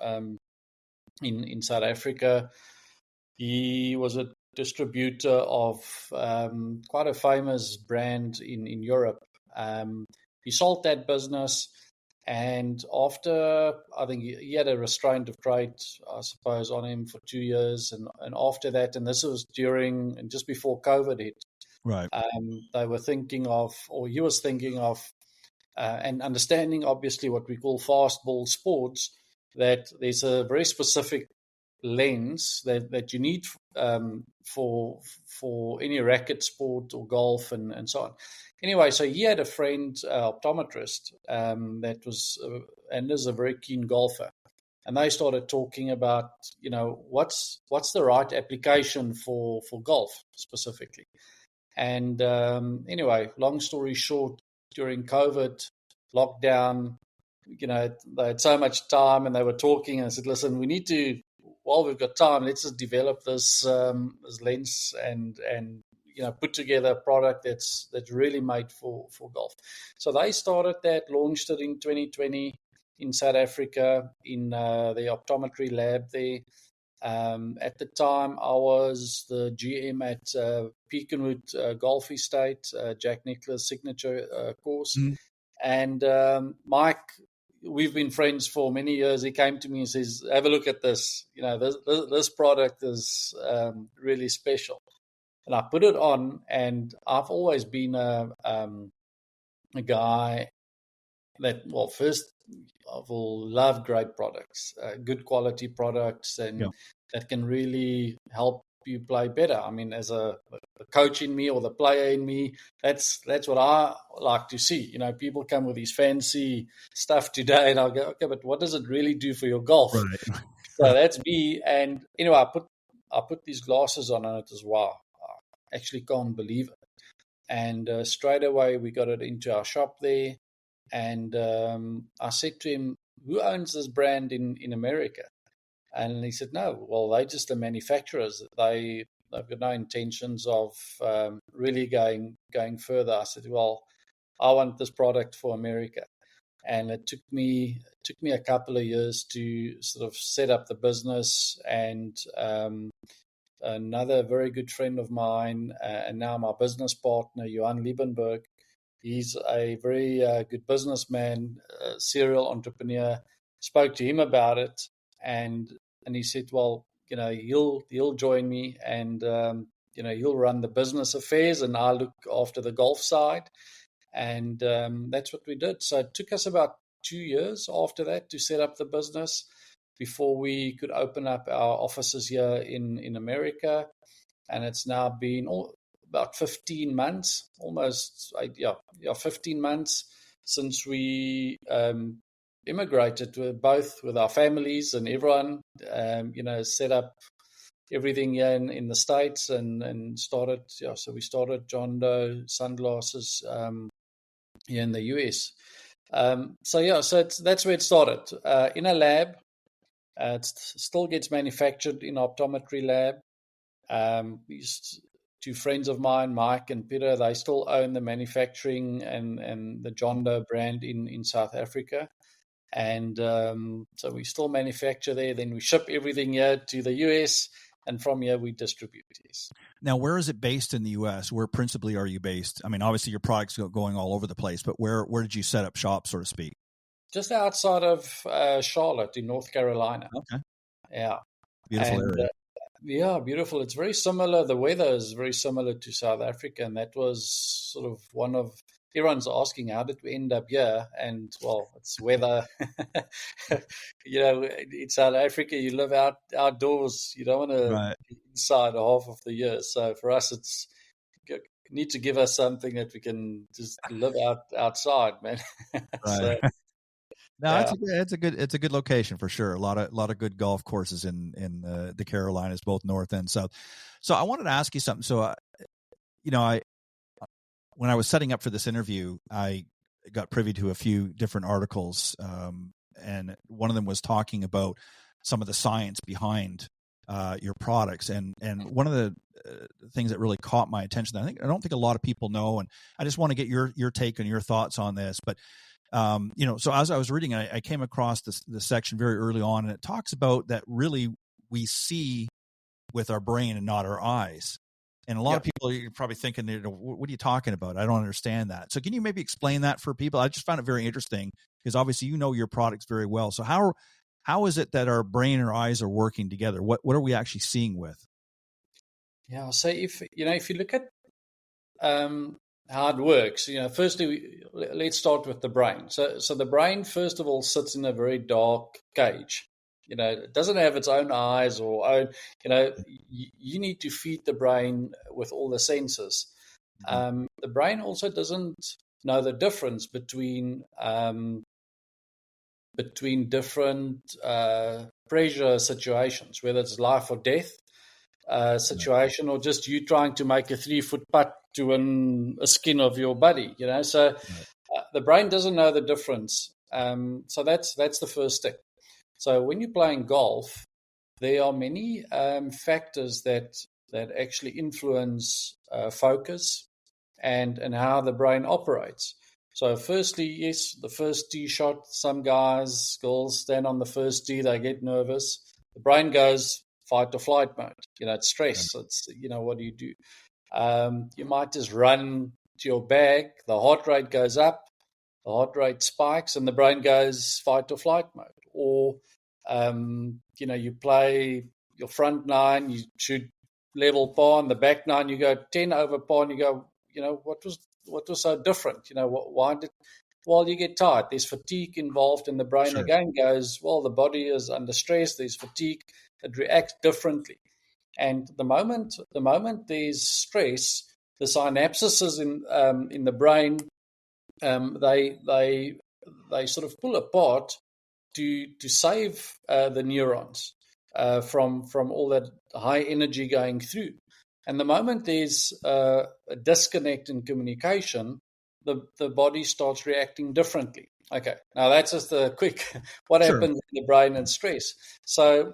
in South Africa. He was a distributor of quite a famous brand in Europe. He sold that business, and after, I think he had a restraint of trade, I suppose, on him for 2 years. And after that, and this was during and just before COVID hit, right? They were thinking of, or he was thinking of, and understanding obviously what we call fastball sports, that there's a very specific lens that you need for any racket sport or golf and so on. Anyway, so he had a friend, optometrist, that was and is a very keen golfer, and they started talking about what's the right application for golf specifically. And anyway, long story short, during COVID lockdown, they had so much time, and they were talking, and I said, listen, we need to, while we've got time, let's just develop this lens and put together a product that's really made for golf. So they started that, launched it in 2020 in South Africa in the optometry lab there. At the time, I was the GM at Peakenwood Golf Estate, Jack Nicklaus signature course. Mm-hmm. And Mike, we've been friends for many years. He came to me and says, have a look at this. This product is really special. And I put it on, and I've always been a guy that, well, first of all, love great products, good quality products, and that can really help you play better. I mean, as the coach in me or the player in me, that's what I like to see. People come with these fancy stuff today, and I'll go, okay, but what does it really do for your golf? Right. So that's me. And anyway, I put these glasses on, and it is wow. I actually can't believe it. And straight away, we got it into our shop there. And I said to him, who owns this brand in America? And he said, no, well, they're just the manufacturers. They've got no intentions of really going further. I said, well, I want this product for America. And it took me a couple of years to sort of set up the business. And another very good friend of mine, and now my business partner, Johan Liebenberg, he's a very good businessman, serial entrepreneur. Spoke to him about it, and he said, well, he'll join me, and he'll run the business affairs, and I'll look after the golf side. And that's what we did. So it took us about 2 years after that to set up the business before we could open up our offices here in America. And it's now been about 15 months, almost, 15 months since we immigrated, both with our families and everyone, set up everything here in the States and started, so we started Jondo Sunglasses here in the US. So that's where it started, in a lab. It still gets manufactured in optometry lab. These two friends of mine, Mike and Peter, they still own the manufacturing and the Jondo brand in South Africa. And so we still manufacture there. Then we ship everything here to the US, and from here we distribute these. Now, where is it based in the U.S.? Where principally are you based? I mean, obviously your products going all over the place, but where did you set up shop, so to speak? Just outside of Charlotte in North Carolina. Okay. Yeah. Beautiful area. Yeah, beautiful. It's very similar. The weather is very similar to South Africa, and that was sort of one of everyone's asking, how did we end up here? And well, it's weather. In South Africa, you live outdoors. You don't want to be inside half of the year. So for us, it's need to give us something that we can just live outside, man. Right. No, it's a good location for sure. A lot of good golf courses in the Carolinas, both north and south. So I wanted to ask you something. So, when I was setting up for this interview, I got privy to a few different articles, and one of them was talking about some of the science behind your products. And one of the things that really caught my attention, I don't think a lot of people know, and I just want to get your take and your thoughts on this. But so as I was reading, I came across the section very early on, and it talks about that really we see with our brain and not our eyes. And a lot of people are probably thinking, what are you talking about? I don't understand that. So can you maybe explain that for people? I just found it very interesting because obviously you know your products very well. So how is it that our brain and our eyes are working together? What are we actually seeing with? Yeah, so if you look at how it works, firstly, let's start with the brain. So the brain, first of all, sits in a very dark cage. It doesn't have its own eyes or own, you need to feed the brain with all the senses. The brain also doesn't know the difference between different pressure situations, whether it's life or death situation or just you trying to make a 3-foot putt to win a skin of your buddy, So the brain doesn't know the difference. So that's the first step. So when you're playing golf, there are many factors that actually influence focus and how the brain operates. So firstly, yes, the first tee shot, some guys, girls stand on the first tee, they get nervous. The brain goes fight or flight mode. It's stress. It's, what do you do? You might just run to your bag. The heart rate goes up, the heart rate spikes, and the brain goes fight or flight mode. Or you play your front nine, you shoot level par, and the back nine, you go 10 over par, and you go, what was so different? Well, you get tired. There's fatigue involved, and the brain again goes, well, the body is under stress. There's fatigue. It reacts differently. And the moment there's stress, the synapses in the brain, they sort of pull apart to save the neurons from all that high energy going through. And the moment there's a disconnect in communication, the body starts reacting differently. Okay, now that's just the quick what happens in the brain and stress. So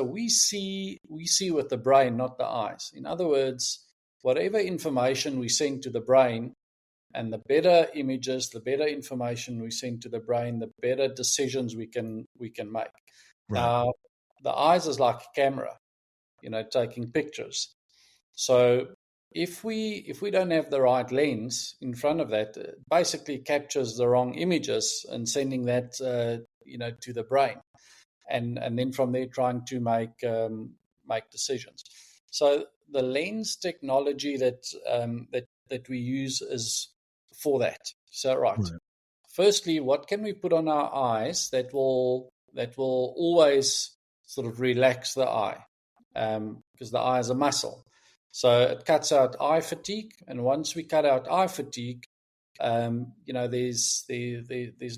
we see with the brain, not the eyes. In other words, whatever information we send to the brain, and the better images, the better information we send to the brain, the better decisions we can make. Right. Now, the eyes is like a camera, taking pictures. So if we don't have the right lens in front of that, it basically captures the wrong images and sending that to the brain, and then from there trying to make decisions. So the lens technology that we use is for that. So right. Firstly, what can we put on our eyes that will always sort of relax the eye, because the eye is a muscle. So it cuts out eye fatigue, and once we cut out eye fatigue, there's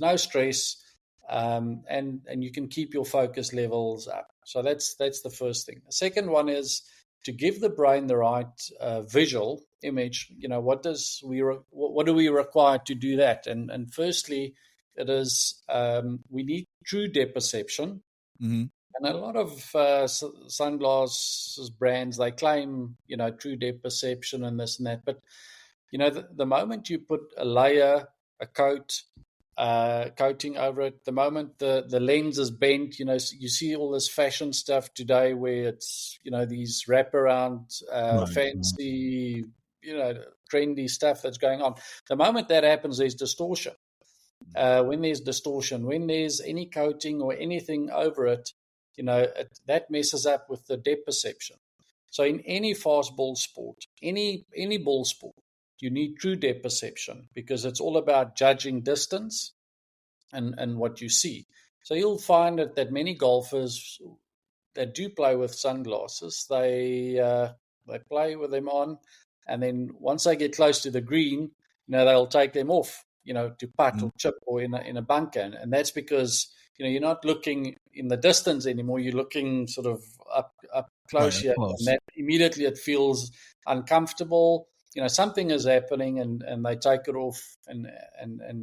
no stress, and you can keep your focus levels up. So that's the first thing. The second one is to give the brain the right visual image. What do we require to do that? And firstly, it is we need true depth perception. Mm-hmm. And a lot of sunglasses brands, they claim, true depth perception and this and that. But, the moment you put a layer, a coating over it, the moment the lens is bent, you see all this fashion stuff today where it's, these wraparound, fancy, trendy stuff that's going on. The moment that happens, there's distortion. When there's distortion, when there's any coating or anything over it, that messes up with the depth perception. So in any fast ball sport, any ball sport, you need true depth perception because it's all about judging distance and what you see. So you'll find that many golfers that do play with sunglasses, they play with them on, and then once they get close to the green, they'll take them off, to putt or chip or in a bunker, and that's because you're not looking in the distance anymore. You're looking sort of up close here, and that immediately it feels uncomfortable. Something is happening, and they take it off, and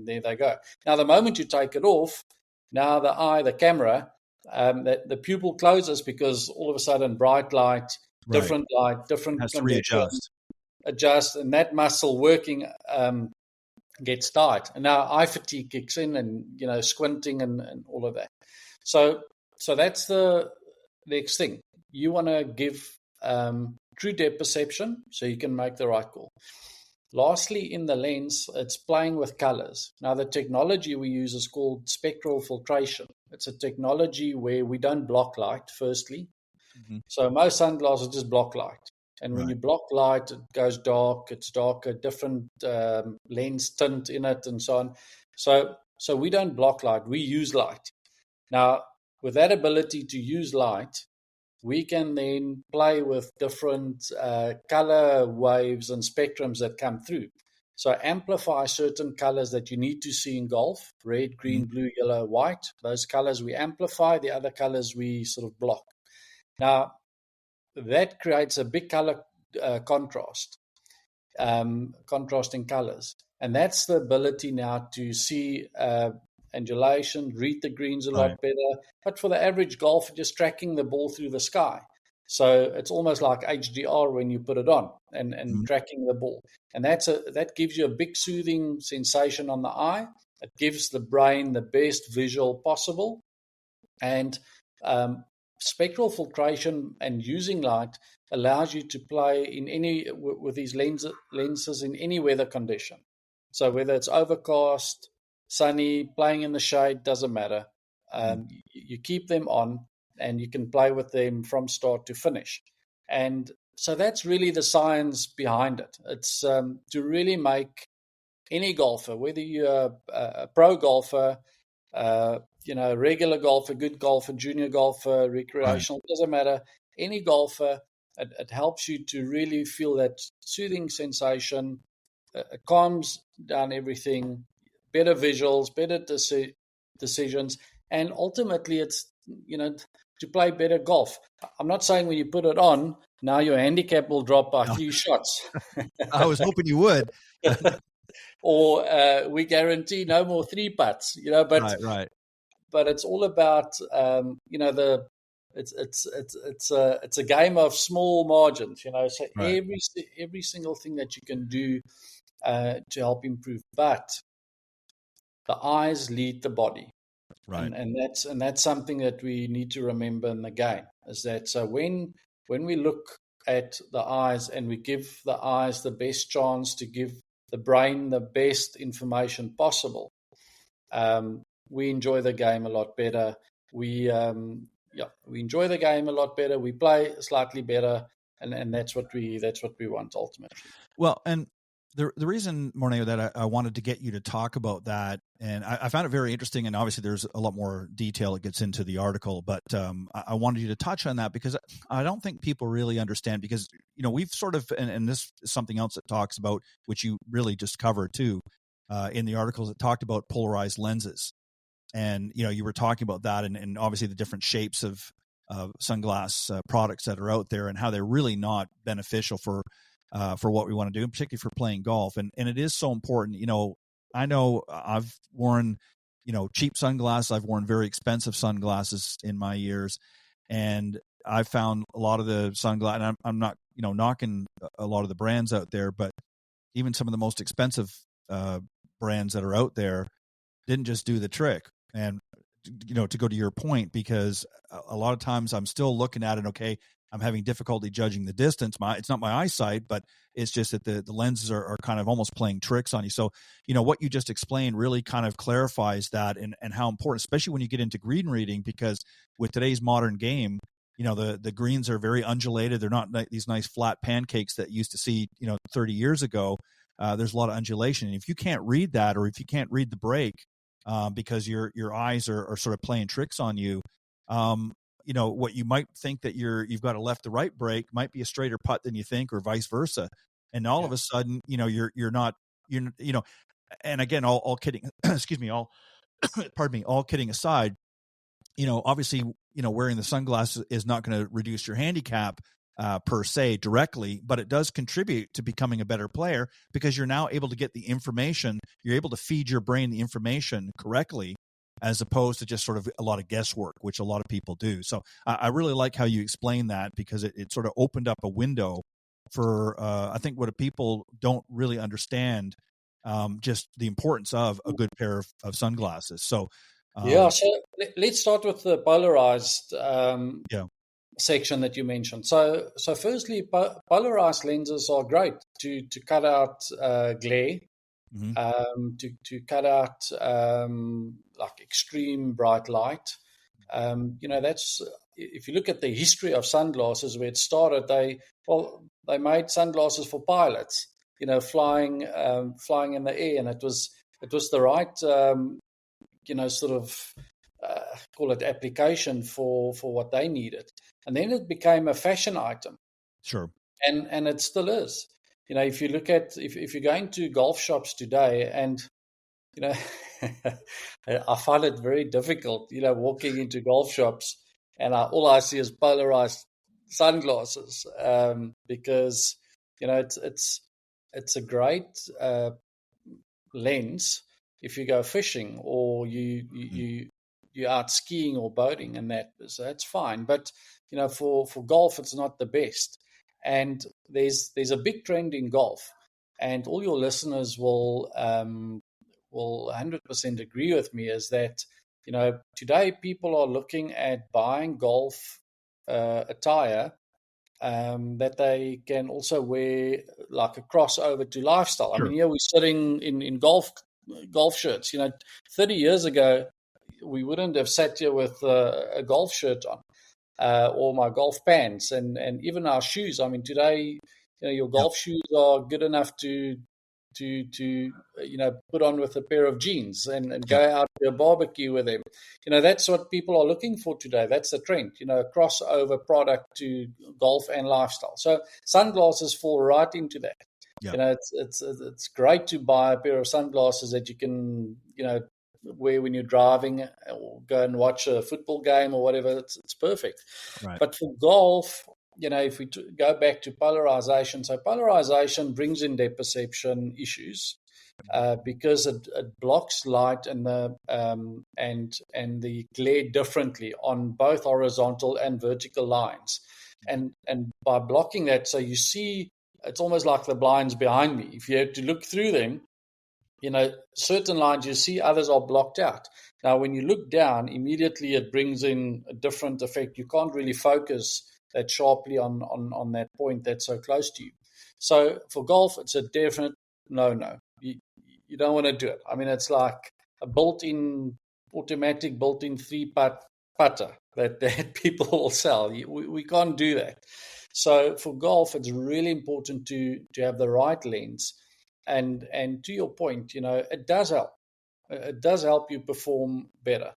there they go. Now, the moment you take it off, now the eye, the camera, the pupil closes because all of a sudden bright light, different has to readjust, and that muscle working gets tight, and now eye fatigue kicks in, and squinting and all of that. So that's the next thing. You want to give true depth perception so you can make the right call. Lastly, in the lens, it's playing with colors. Now, the technology we use is called spectral filtration. It's a technology where we don't block light, firstly. So most sunglasses just block light. And when you block light, it goes dark, it's darker, different lens tint in it and so on. So we don't block light, we use light. Now, with that ability to use light, we can then play with different color waves and spectrums that come through. So amplify certain colors that you need to see in golf, red, green, blue, yellow, white. Those colors we amplify, the other colors we sort of block. Now, that creates a big color contrast, contrasting colors. And that's the ability now to see angulation, read the greens a lot better. But for the average golfer, just tracking the ball through the sky. So it's almost like HDR when you put it on and tracking the ball. And that gives you a big soothing sensation on the eye. It gives the brain the best visual possible. And spectral filtration and using light allows you to play with these lenses in any weather condition. So whether it's overcast, sunny, playing in the shade, doesn't matter. You keep them on and you can play with them from start to finish. And so that's really the science behind it. It's to really make any golfer, whether you're a pro golfer, regular golfer, good golfer, junior golfer, recreational, doesn't matter. Any golfer, it helps you to really feel that soothing sensation. It calms down everything, better visuals, better decisions, and ultimately it's, to play better golf. I'm not saying when you put it on, now your handicap will drop by a few shots. I was hoping you would. Or we guarantee no more 3 putts, but but it's all about it's a game of small margins, so every single thing that you can do to help improve, but the eyes lead the body, and that's something that we need to remember in the game, is that so when we look at the eyes and we give the eyes the best chance to give the brain the best information possible, we enjoy the game a lot better. We enjoy the game a lot better. We play slightly better, and that's what we want ultimately. Well, and the reason, Morne, that I wanted to get you to talk about that, and I found it very interesting, and obviously there's a lot more detail that gets into the article, but I wanted you to touch on that because I don't think people really understand, because we've sort of, and this is something else that talks about, which you really just covered too in the articles, that talked about polarized lenses. And, you were talking about that and obviously the different shapes of sunglass products that are out there and how they're really not beneficial for what we want to do, and particularly for playing golf. And it is so important. I know I've worn, cheap sunglasses. I've worn very expensive sunglasses in my years. And I found a lot of the sunglasses, and I'm not, knocking a lot of the brands out there, but even some of the most expensive brands that are out there didn't just do the trick. And, to go to your point, because a lot of times I'm still looking at it, okay, I'm having difficulty judging the distance. It's not my eyesight, but it's just that the lenses are kind of almost playing tricks on you. So, what you just explained really kind of clarifies that and how important, especially when you get into green reading, because with today's modern game, the greens are very undulated. They're not these nice flat pancakes that you used to see, 30 years ago. There's a lot of undulation. And if you can't read that, or if you can't read the break, because your eyes are sort of playing tricks on you, what you might think that you've got a left to right break might be a straighter putt than you think, or vice versa. And all of a sudden, you're not, and again, all kidding, excuse me, all kidding aside, obviously, wearing the sunglasses is not going to reduce your handicap per se directly, but it does contribute to becoming a better player, because you're now able to get the information. You're able to feed your brain the information correctly, as opposed to just sort of a lot of guesswork, which a lot of people do. So I really like how you explain that, because it sort of opened up a window for, I think, what people don't really understand, just the importance of a good pair of sunglasses. So, so let's start with the polarized section that you mentioned. So firstly, polarized lenses are great to cut out glare. Mm-hmm. To cut out like extreme bright light. That's, if you look at the history of sunglasses, where it started, they made sunglasses for pilots, flying in the air, and it was the right sort of call it application for what they needed, and then it became a fashion item. Sure, and it still is. If you look at, if you're going to golf shops today, and, I find it very difficult, walking into golf shops, and all I see is polarized sunglasses, because, it's a great lens if you go fishing, or you're out skiing or boating, and so that's fine. But, for golf, it's not the best. And there's a big trend in golf, and all your listeners will 100% agree with me, is that, today people are looking at buying golf attire that they can also wear, like a crossover to lifestyle. Sure. I mean, here we're sitting in golf shirts. 30 years ago, we wouldn't have sat here with a golf shirt on. Or my golf pants, and even our shoes. I mean, today, your golf shoes are good enough to put on with a pair of jeans and go out to a barbecue with them. That's what people are looking for today. That's the trend. A crossover product to golf and lifestyle. So sunglasses fall right into that. Yeah. It's great to buy a pair of sunglasses that you can wear when you're driving, or go and watch a football game or whatever. It's perfect. Right. But for golf, if we go back to polarization, so polarization brings in their perception issues, because it blocks light and the glare differently on both horizontal and vertical lines, and by blocking that, so you see, it's almost like the blinds behind me. If you had to look through them, certain lines you see, others are blocked out. Now, when you look down, immediately it brings in a different effect. You can't really focus that sharply on that point that's so close to you. So for golf, it's a definite no. You don't want to do it. I mean, it's like a automatic built-in 3-putt putter that people will sell. We can't do that. So for golf, it's really important to have the right lens. And to your point, it does help. It does help you perform better.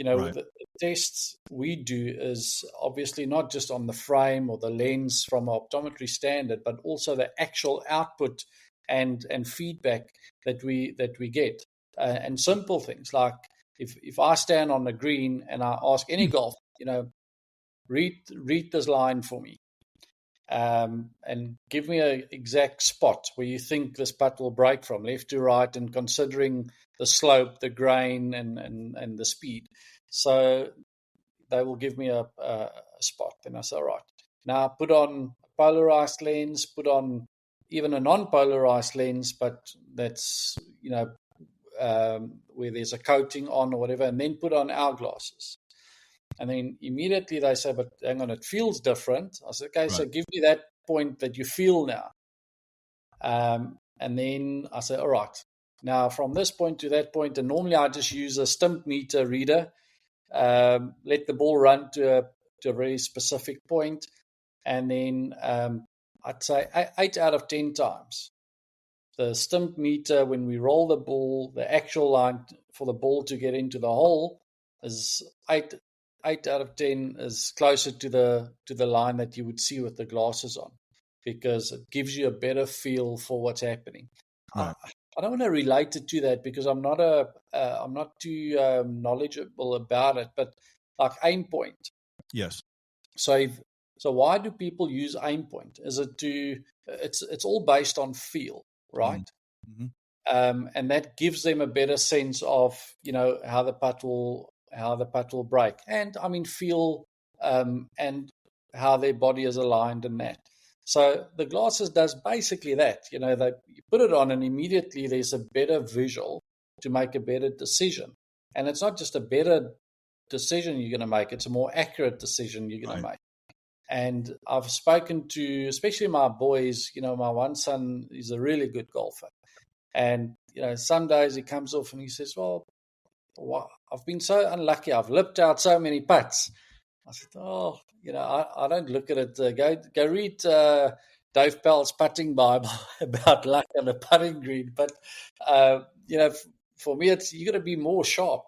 Right. The tests we do is obviously not just on the frame or the lens from an optometry standard, but also the actual output and feedback that we get. And simple things like, if I stand on the green and I ask any golfer, read this line for me. And give me an exact spot where you think this putt will break from, left to right, and considering the slope, the grain, and the speed. So they will give me a spot. Then I say, all right, now put on a polarized lens, put on even a non-polarized lens, but that's, where there's a coating on or whatever, and then put on hourglasses. And then immediately they say, but hang on, it feels different. I said, okay, so give me that point that you feel now. And then I say, all right, now from this point to that point, and normally I just use a stimp meter reader, let the ball run to a very specific point, and then I'd say 8 out of 10 times. The stimp meter, when we roll the ball, the actual line for the ball to get into the hole is 8 out of 10 is closer to the line that you would see with the glasses on, because it gives you a better feel for what's happening. Right. I don't want to relate it to that because I'm not too knowledgeable about it, but like aim point. Yes. So why do people use aim point? Is it it's all based on feel, right? Mm-hmm. And that gives them a better sense of, how the putt will break, and I mean feel, and how their body is aligned and that. So the glasses does basically that. You put it on and immediately there's a better visual to make a better decision. And it's not just a better decision you're going to make, it's a more accurate decision you're going to make. And I've spoken to, especially my boys, my one son is a really good golfer. And, some days he comes off and he says, well, I've been so unlucky. I've lipped out so many putts. I said, I don't look at it. Go read Dave Pell's putting Bible about luck on a putting green. But, for me, you got to be more sharp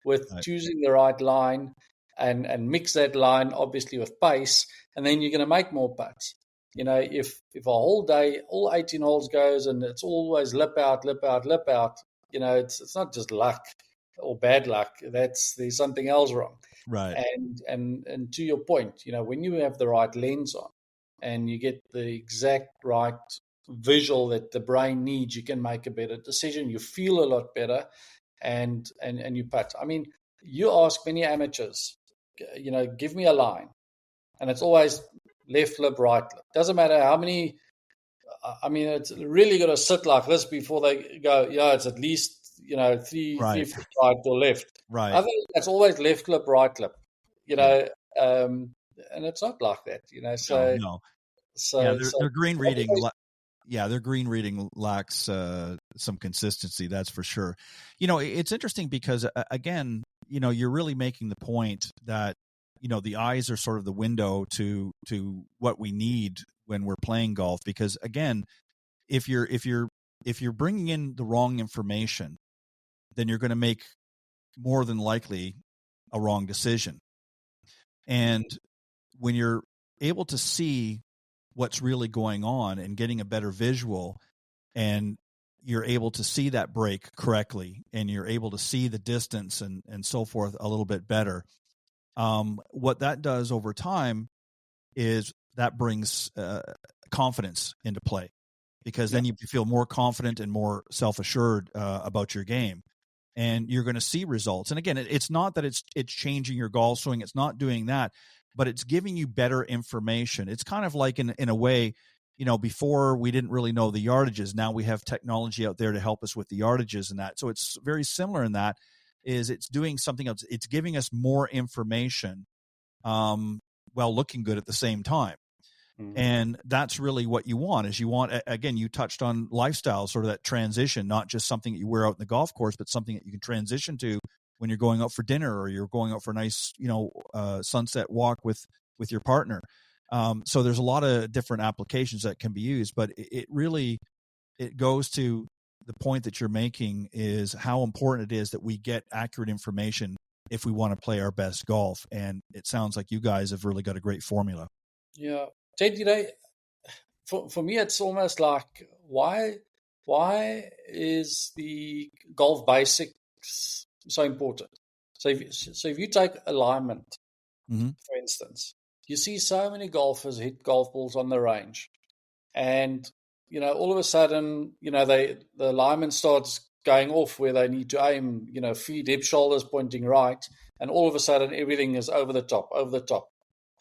with choosing the right line and mix that line, obviously, with pace. And then you're going to make more putts. If a whole day, all 18 holes goes and it's always lip out, it's not just luck or bad luck. There's something else wrong. Right. And to your point, when you have the right lens on and you get the exact right visual that the brain needs, you can make a better decision. You feel a lot better and you putt. I mean, you ask many amateurs, give me a line. And it's always left lip, right lip. Doesn't matter how many. I mean, it's really got to sit like this before they go, it's at least, 3 feet right or left. Right. I think that's always left lip, right lip, and it's not like that, so. No. So their green reading. Their green reading lacks some consistency. That's for sure. It's interesting because, again, you're really making the point that, the eyes are sort of the window to what we need when we're playing golf. Because, again, if you're bringing in the wrong information, then you're going to make more than likely a wrong decision. And when you're able to see what's really going on and getting a better visual, and you're able to see that break correctly, and you're able to see the distance and so forth a little bit better, what that does over time is that brings confidence into play, because then you feel more confident and more self-assured about your game, and you're going to see results. And again, it's not that it's changing your golf swing. It's not doing that, but it's giving you better information. It's kind of like in a way, before we didn't really know the yardages. Now we have technology out there to help us with the yardages and that. So it's very similar in that, is it's doing something else. It's giving us more information while looking good at the same time. Mm-hmm. And that's really what you want. Is you want, again, you touched on lifestyle, sort of that transition, not just something that you wear out in the golf course, but something that you can transition to when you're going out for dinner, or you're going out for a nice, sunset walk with your partner. So there's a lot of different applications that can be used, but it goes to the point that you're making, is how important it is that we get accurate information if we want to play our best golf. And it sounds like you guys have really got a great formula. Yeah. Ted, for me, it's almost like, why is the golf basics so important? So if you take alignment, for instance, you see so many golfers hit golf balls on the range, and all of a sudden, the alignment starts going off where they need to aim. Feet, hip, shoulders pointing right, and all of a sudden everything is over the top.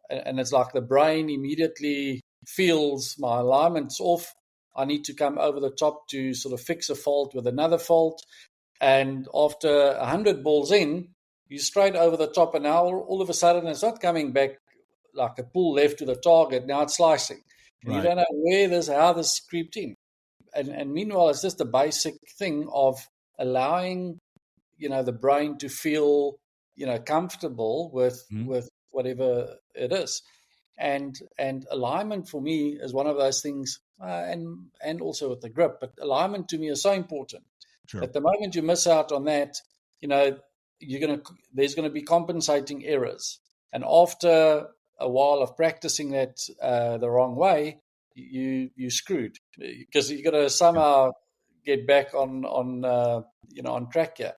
and it's like the brain immediately feels my alignment's off. I need to come over the top to sort of fix a fault with another fault. And after 100 balls in, you're straight over the top, and now all of a sudden it's not coming back like a pull left to the target. Now it's slicing. And you don't know how this creeped in. And meanwhile, it's just the basic thing of allowing, the brain to feel, comfortable with whatever it is. And alignment for me is one of those things, and also with the grip. But alignment to me is so important. Sure. At the moment you miss out on that, there's going to be compensating errors. And after a while of practicing that the wrong way, you screwed, because you got to somehow get back on track here.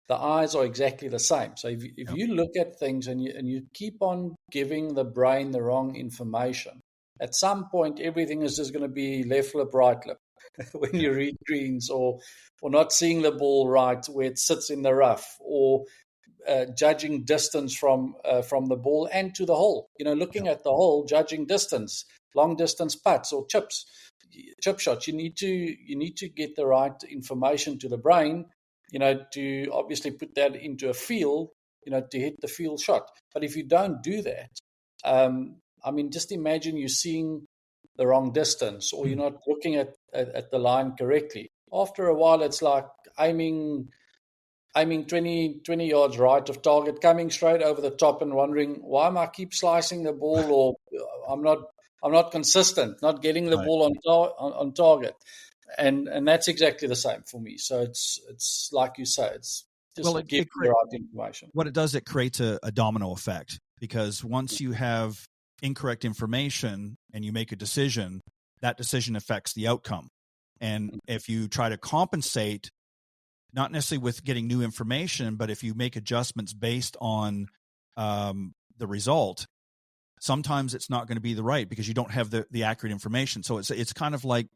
The eyes are exactly the same. So if you look at things and you keep on giving the brain the wrong information, at some point everything is just going to be left lip, right lip. When you read greens, or not seeing the ball right where it sits in the rough, or judging distance from the ball and to the hole. Looking at the hole, judging distance, long distance putts or chip shots. You need to get the right information to the brain, to obviously put that into a feel, to hit the field shot. But if you don't do that, just imagine you're seeing the wrong distance, or you're not looking at the line correctly. After a while, it's like aiming 20 yards right of target, coming straight over the top and wondering, why am I keep slicing the ball, or I'm not consistent, not getting the ball on target. And that's exactly the same for me. So it's like you say, it's just give the right information. What it does, it creates a domino effect, because once you have incorrect information and you make a decision, that decision affects the outcome. And if you try to compensate, not necessarily with getting new information, but if you make adjustments based on the result, sometimes it's not going to be the right, because you don't have the accurate information. So it's kind of like,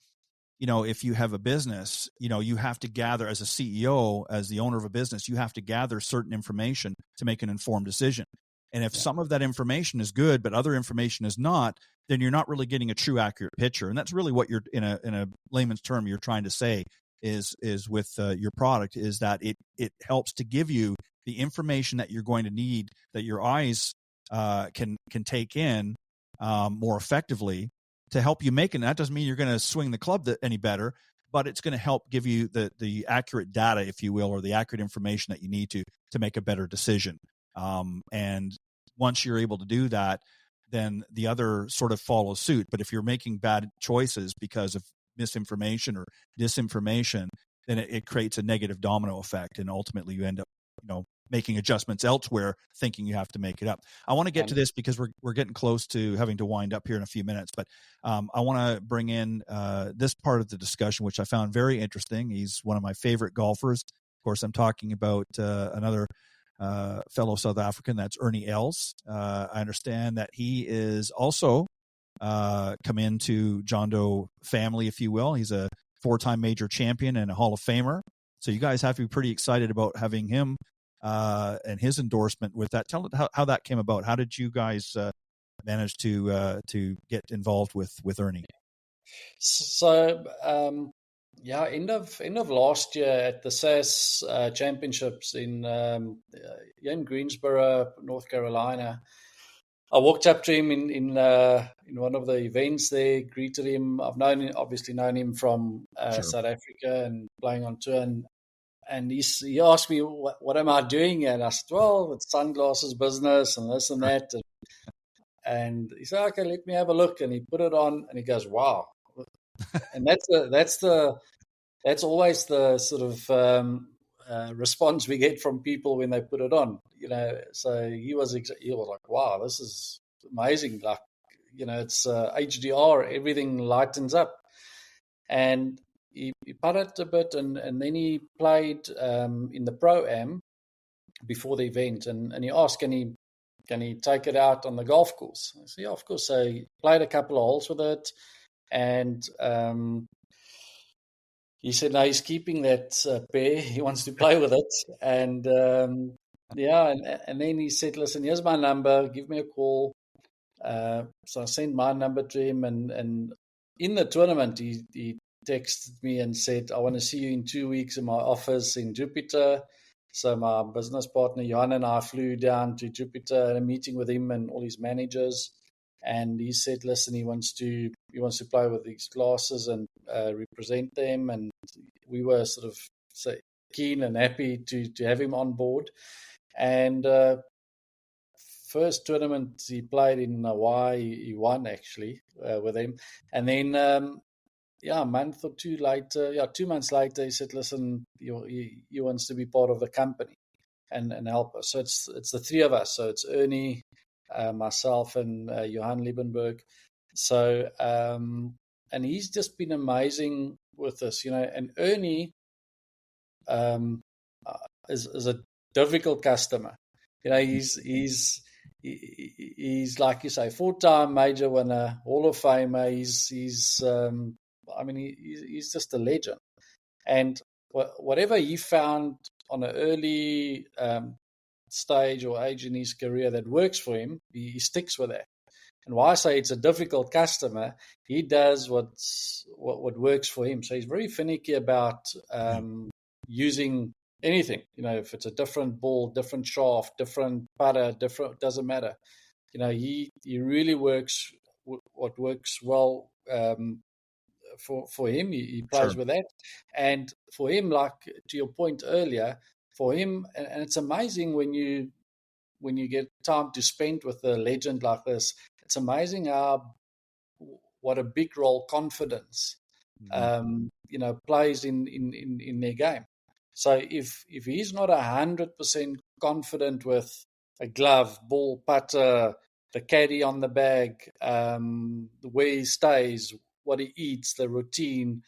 if you have a business, you have to gather, as a CEO, as the owner of a business, you have to gather certain information to make an informed decision. And if some of that information is good, but other information is not, then you're not really getting a true accurate picture. And that's really what you're, in a layman's term, you're trying to say is with your product, is that it helps to give you the information that you're going to need, that your eyes can take in more effectively to help you make it. And that doesn't mean you're going to swing the club any better, but it's going to help give you the accurate data, if you will, or the accurate information that you need to make a better decision. And once you're able to do that, then the other sort of follows suit. But if you're making bad choices because of misinformation or disinformation, then it creates a negative domino effect, and ultimately you end up, making adjustments elsewhere, thinking you have to make it up. I want to get to this because we're getting close to having to wind up here in a few minutes, but I want to bring in this part of the discussion, which I found very interesting. He's one of my favorite golfers. Of course, I'm talking about another fellow South African, that's Ernie Els. I understand that he is also come into Jondo family, if you will. He's a 4-time major champion and a Hall of Famer. So you guys have to be pretty excited about having him and his endorsement with that. Tell how that came about. How did you guys manage to get involved with Ernie? So end of last year at the SAS Championships in Greensboro, North Carolina, I walked up to him in one of the events there, greeted him. I've obviously known him from South Africa and playing on tour, and he asked me, what am I doing? And I said, well, it's sunglasses business and this and that. And he said, okay, let me have a look. And he put it on and he goes, wow. And that's always the sort of response we get from people when they put it on, So he was like, wow, this is amazing. Like, it's HDR, everything lightens up. And he putted a bit, and then he played in the Pro-Am before the event, and he asked, can he take it out on the golf course? I said, yeah, of course. So he played a couple of holes with it, and he said, no, he's keeping that pair. He wants to play with it. And and then he said, listen, here's my number. Give me a call. So I sent my number to him, and in the tournament, he texted me and said, I want to see you in 2 weeks in my office in Jupiter. So my business partner, Johan, and I flew down to Jupiter, had a meeting with him and all his managers. And he said, listen, he wants to play with these classes and represent them. And we were sort of keen and happy to have him on board. And first tournament he played in Hawaii, he won actually with him. And then, a month or two later, 2 months later, he said, listen, he wants to be part of the company and help us. So it's the three of us. So it's Ernie, myself, and Johan Liebenberg. So, and he's just been amazing with us, and Ernie is a difficult customer. He's like you say, 4-time major winner, Hall of Famer. He's just a legend. And whatever he found on an early stage or age in his career that works for him, he sticks with that. And why I say it's a difficult customer, he does what works for him. So he's very finicky about using anything. If it's a different ball, different shaft, different putter, doesn't matter. He really works what works well for him. He plays with that. And for him, like to your point earlier, for him, and it's amazing when you get time to spend with a legend like this, it's amazing what a big role confidence plays in their game. So if he's not 100% confident with a glove, ball, putter, the caddy on the bag, where he stays, what he eats, the routine,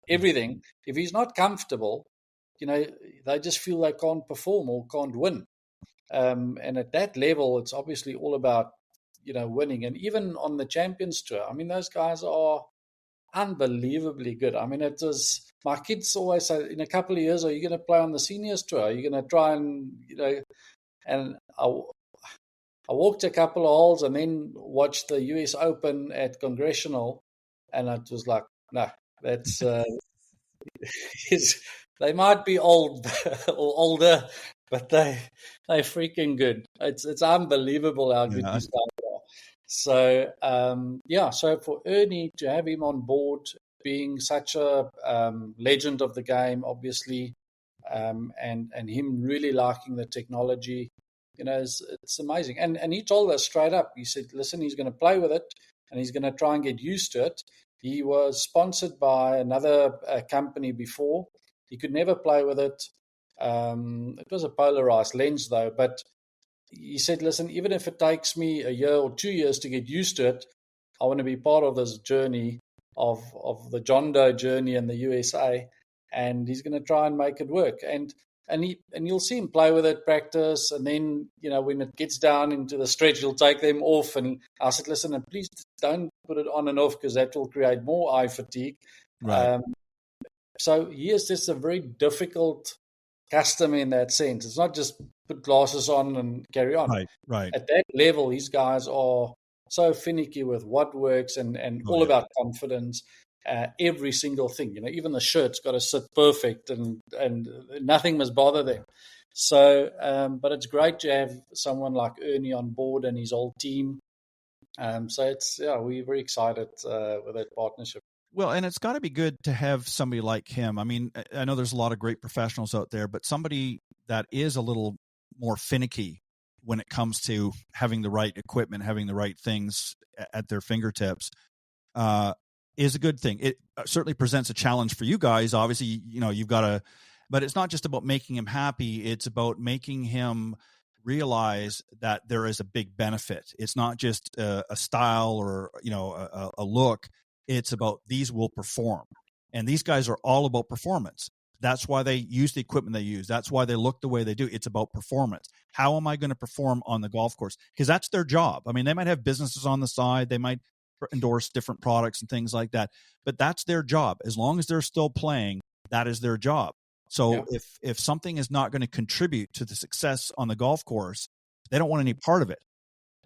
everything, if he's not comfortable, they just feel they can't perform or can't win. And at that level, it's obviously all about, winning. And even on the Champions Tour, those guys are unbelievably good. It was, my kids always say, in a couple of years, are you going to play on the Seniors Tour? Are you going to try and, and I walked a couple of holes and then watched the US Open at Congressional, and it was like, no, that's, they might be old or older, but they're freaking good. It's unbelievable how good these guys are. So, so for Ernie to have him on board, being such a legend of the game, obviously, and him really liking the technology, it's amazing. And he told us straight up, he said, listen, he's going to play with it and he's going to try and get used to it. He was sponsored by another company before. He could never play with it. It was a polarized lens, though. But he said, listen, even if it takes me a year or 2 years to get used to it, I want to be part of this journey of the Jondo journey in the USA. And he's going to try and make it work. And you'll see him play with it, practice, and then, when it gets down into the stretch, he'll take them off. And I said, listen, and please don't put it on and off because that will create more eye fatigue. Right. So he is just a very difficult customer in that sense. It's not just put glasses on and carry on. Right. At that level, these guys are so finicky with what works and all about confidence. Every single thing, even the shirt's got to sit perfect and nothing must bother them. So, but it's great to have someone like Ernie on board and his whole team. So we're very excited with that partnership. Well, and it's got to be good to have somebody like him. I know there's a lot of great professionals out there, but somebody that is a little more finicky when it comes to having the right equipment, having the right things at their fingertips, is a good thing. It certainly presents a challenge for you guys. Obviously, you've got to, but it's not just about making him happy. It's about making him realize that there is a big benefit. It's not just a style or, a look. It's about these will perform. And these guys are all about performance. That's why they use the equipment they use. That's why they look the way they do. It's about performance. How am I going to perform on the golf course? Because that's their job. They might have businesses on the side. They might endorse different products and things like that. But that's their job. As long as they're still playing, that is their job. So if something is not going to contribute to the success on the golf course, they don't want any part of it.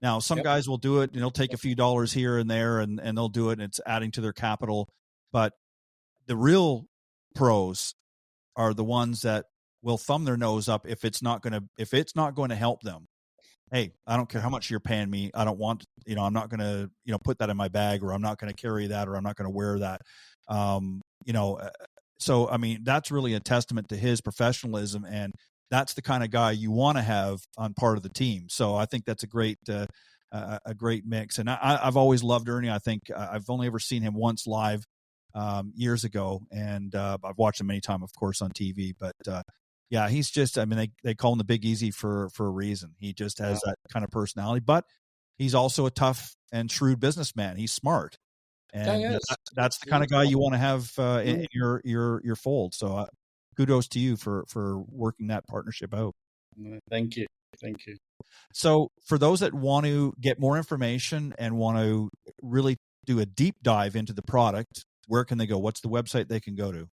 Now, some guys will do it and they'll take a few dollars here and there and they'll do it and it's adding to their capital. But the real pros are the ones that will thumb their nose up if it's not going to help them. Hey, I don't care how much you're paying me. I don't want, I'm not going to, put that in my bag, or I'm not going to carry that, or I'm not going to wear that. So, I mean, that's really a testament to his professionalism, and that's the kind of guy you want to have on part of the team. So I think that's a great mix. And I've always loved Ernie. I think I've only ever seen him once live years ago, and I've watched him many times, of course, on TV. But yeah, he's just, I mean, they call him the Big Easy for a reason. He just has that kind of personality, but he's also a tough and shrewd businessman. He's smart. And that's the kind of guy you want to have in your fold. So kudos to you for working that partnership out. Thank you. So for those that want to get more information and want to really do a deep dive into the product, where can they go? What's the website they can go to?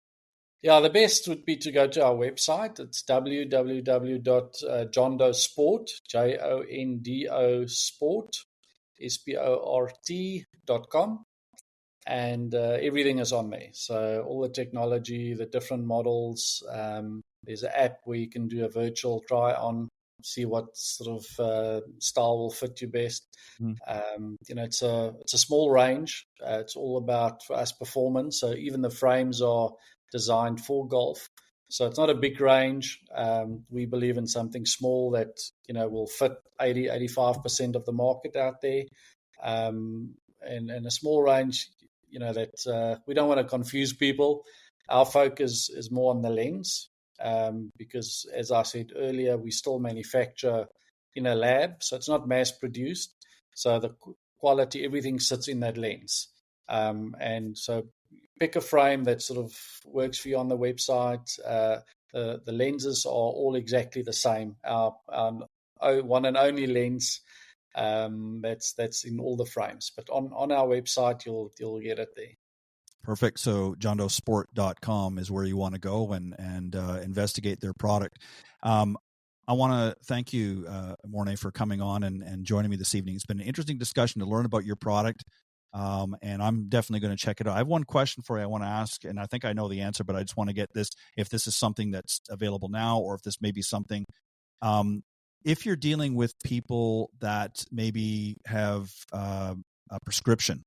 Yeah, the best would be to go to our website. It's www.jondosport, Jondo Sport, sport.com. And everything is on there. So all the technology, the different models. There's an app where you can do a virtual try on, see what sort of style will fit you best. It's a small range. It's all about, for us, performance. So even the frames are designed for golf. So it's not a big range. We believe in something small that will fit 80-85% of the market out there. And a small range, that we don't want to confuse people. Our focus is more on the lens because, as I said earlier, we still manufacture in a lab, so it's not mass produced. So the quality, everything sits in that lens. And so pick a frame that sort of works for you on the website. The lenses are all exactly the same. Our one and only lens. That's in all the frames, but on our website you'll get it there. Perfect. So jondosport.com is where you want to go and investigate their product. I want to thank you, Morne, for coming on and joining me this evening. It's been an interesting discussion to learn about your product, and I'm definitely going to check it out. I have one question for you I want to ask, and I think I know the answer, but I just want to get this, if this is something that's available now or if this may be something if you're dealing with people that maybe have a prescription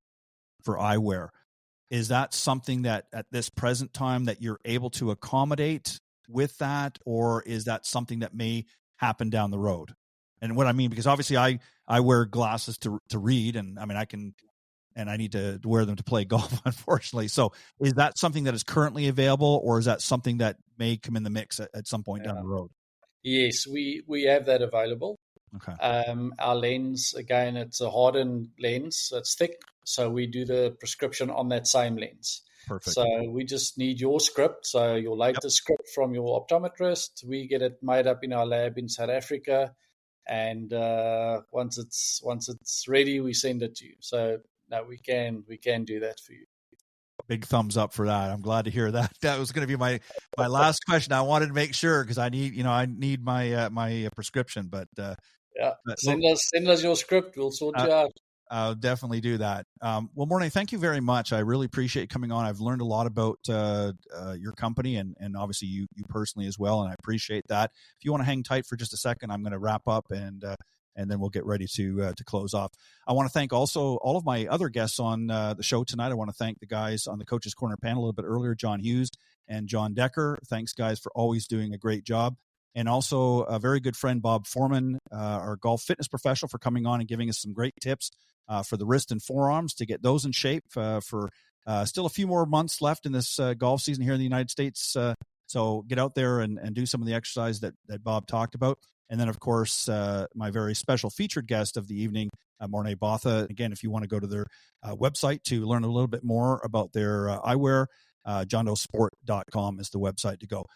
for eyewear, is that something that at this present time that you're able to accommodate with that, or is that something that may happen down the road? And what I mean, because obviously I wear glasses to read, and I mean I need to wear them to play golf, unfortunately. So is that something that is currently available, or is that something that may come in the mix at some point down the road? Yes, we have that available. Okay. Our lens, again, it's a hardened lens. It's thick, so we do the prescription on that same lens. Perfect. So we just need your script, so your latest script from your optometrist. We get it made up in our lab in South Africa, and once it's ready, we send it to you. So no, we can do that for you. Big thumbs up for that. I'm glad to hear that. That was going to be my last question. I wanted to make sure because I need my my prescription. But send us your script. We'll sort you out. I'll definitely do that. Well, Morne, thank you very much. I really appreciate you coming on. I've learned a lot about your company and obviously you personally as well, and I appreciate that. If you want to hang tight for just a second, I'm going to wrap up and then we'll get ready to close off. I want to thank also all of my other guests on the show tonight. I want to thank the guys on the Coach's Corner panel a little bit earlier, John Hughes and Jon Decker. Thanks, guys, for always doing a great job. And also a very good friend, Bob Forman, our golf fitness professional, for coming on and giving us some great tips for the wrist and forearms to get those in shape for still a few more months left in this golf season here in the United States. So get out there and do some of the exercise that Bob talked about. And then, of course, my very special featured guest of the evening, Morne Botha. Again, if you want to go to their website to learn a little bit more about their eyewear, jondosport.com is the website to go.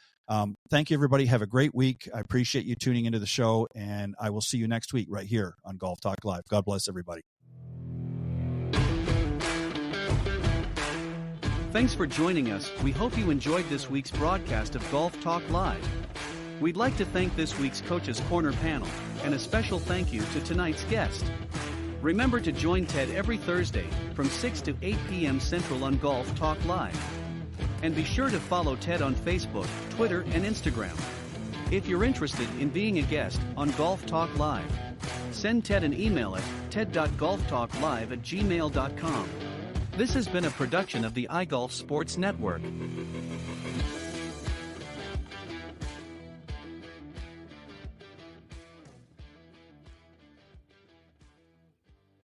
Thank you, everybody. Have a great week. I appreciate you tuning into the show, and I will see you next week right here on Golf Talk Live. God bless everybody. Thanks for joining us. We hope you enjoyed this week's broadcast of Golf Talk Live. We'd like to thank this week's Coach's Corner panel, and a special thank you to tonight's guest. Remember to join Ted every Thursday from 6 to 8 p.m. Central on Golf Talk Live. And be sure to follow Ted on Facebook, Twitter, and Instagram. If you're interested in being a guest on Golf Talk Live, send Ted an email at ted.golftalklive@gmail.com. This has been a production of the iGolf Sports Network.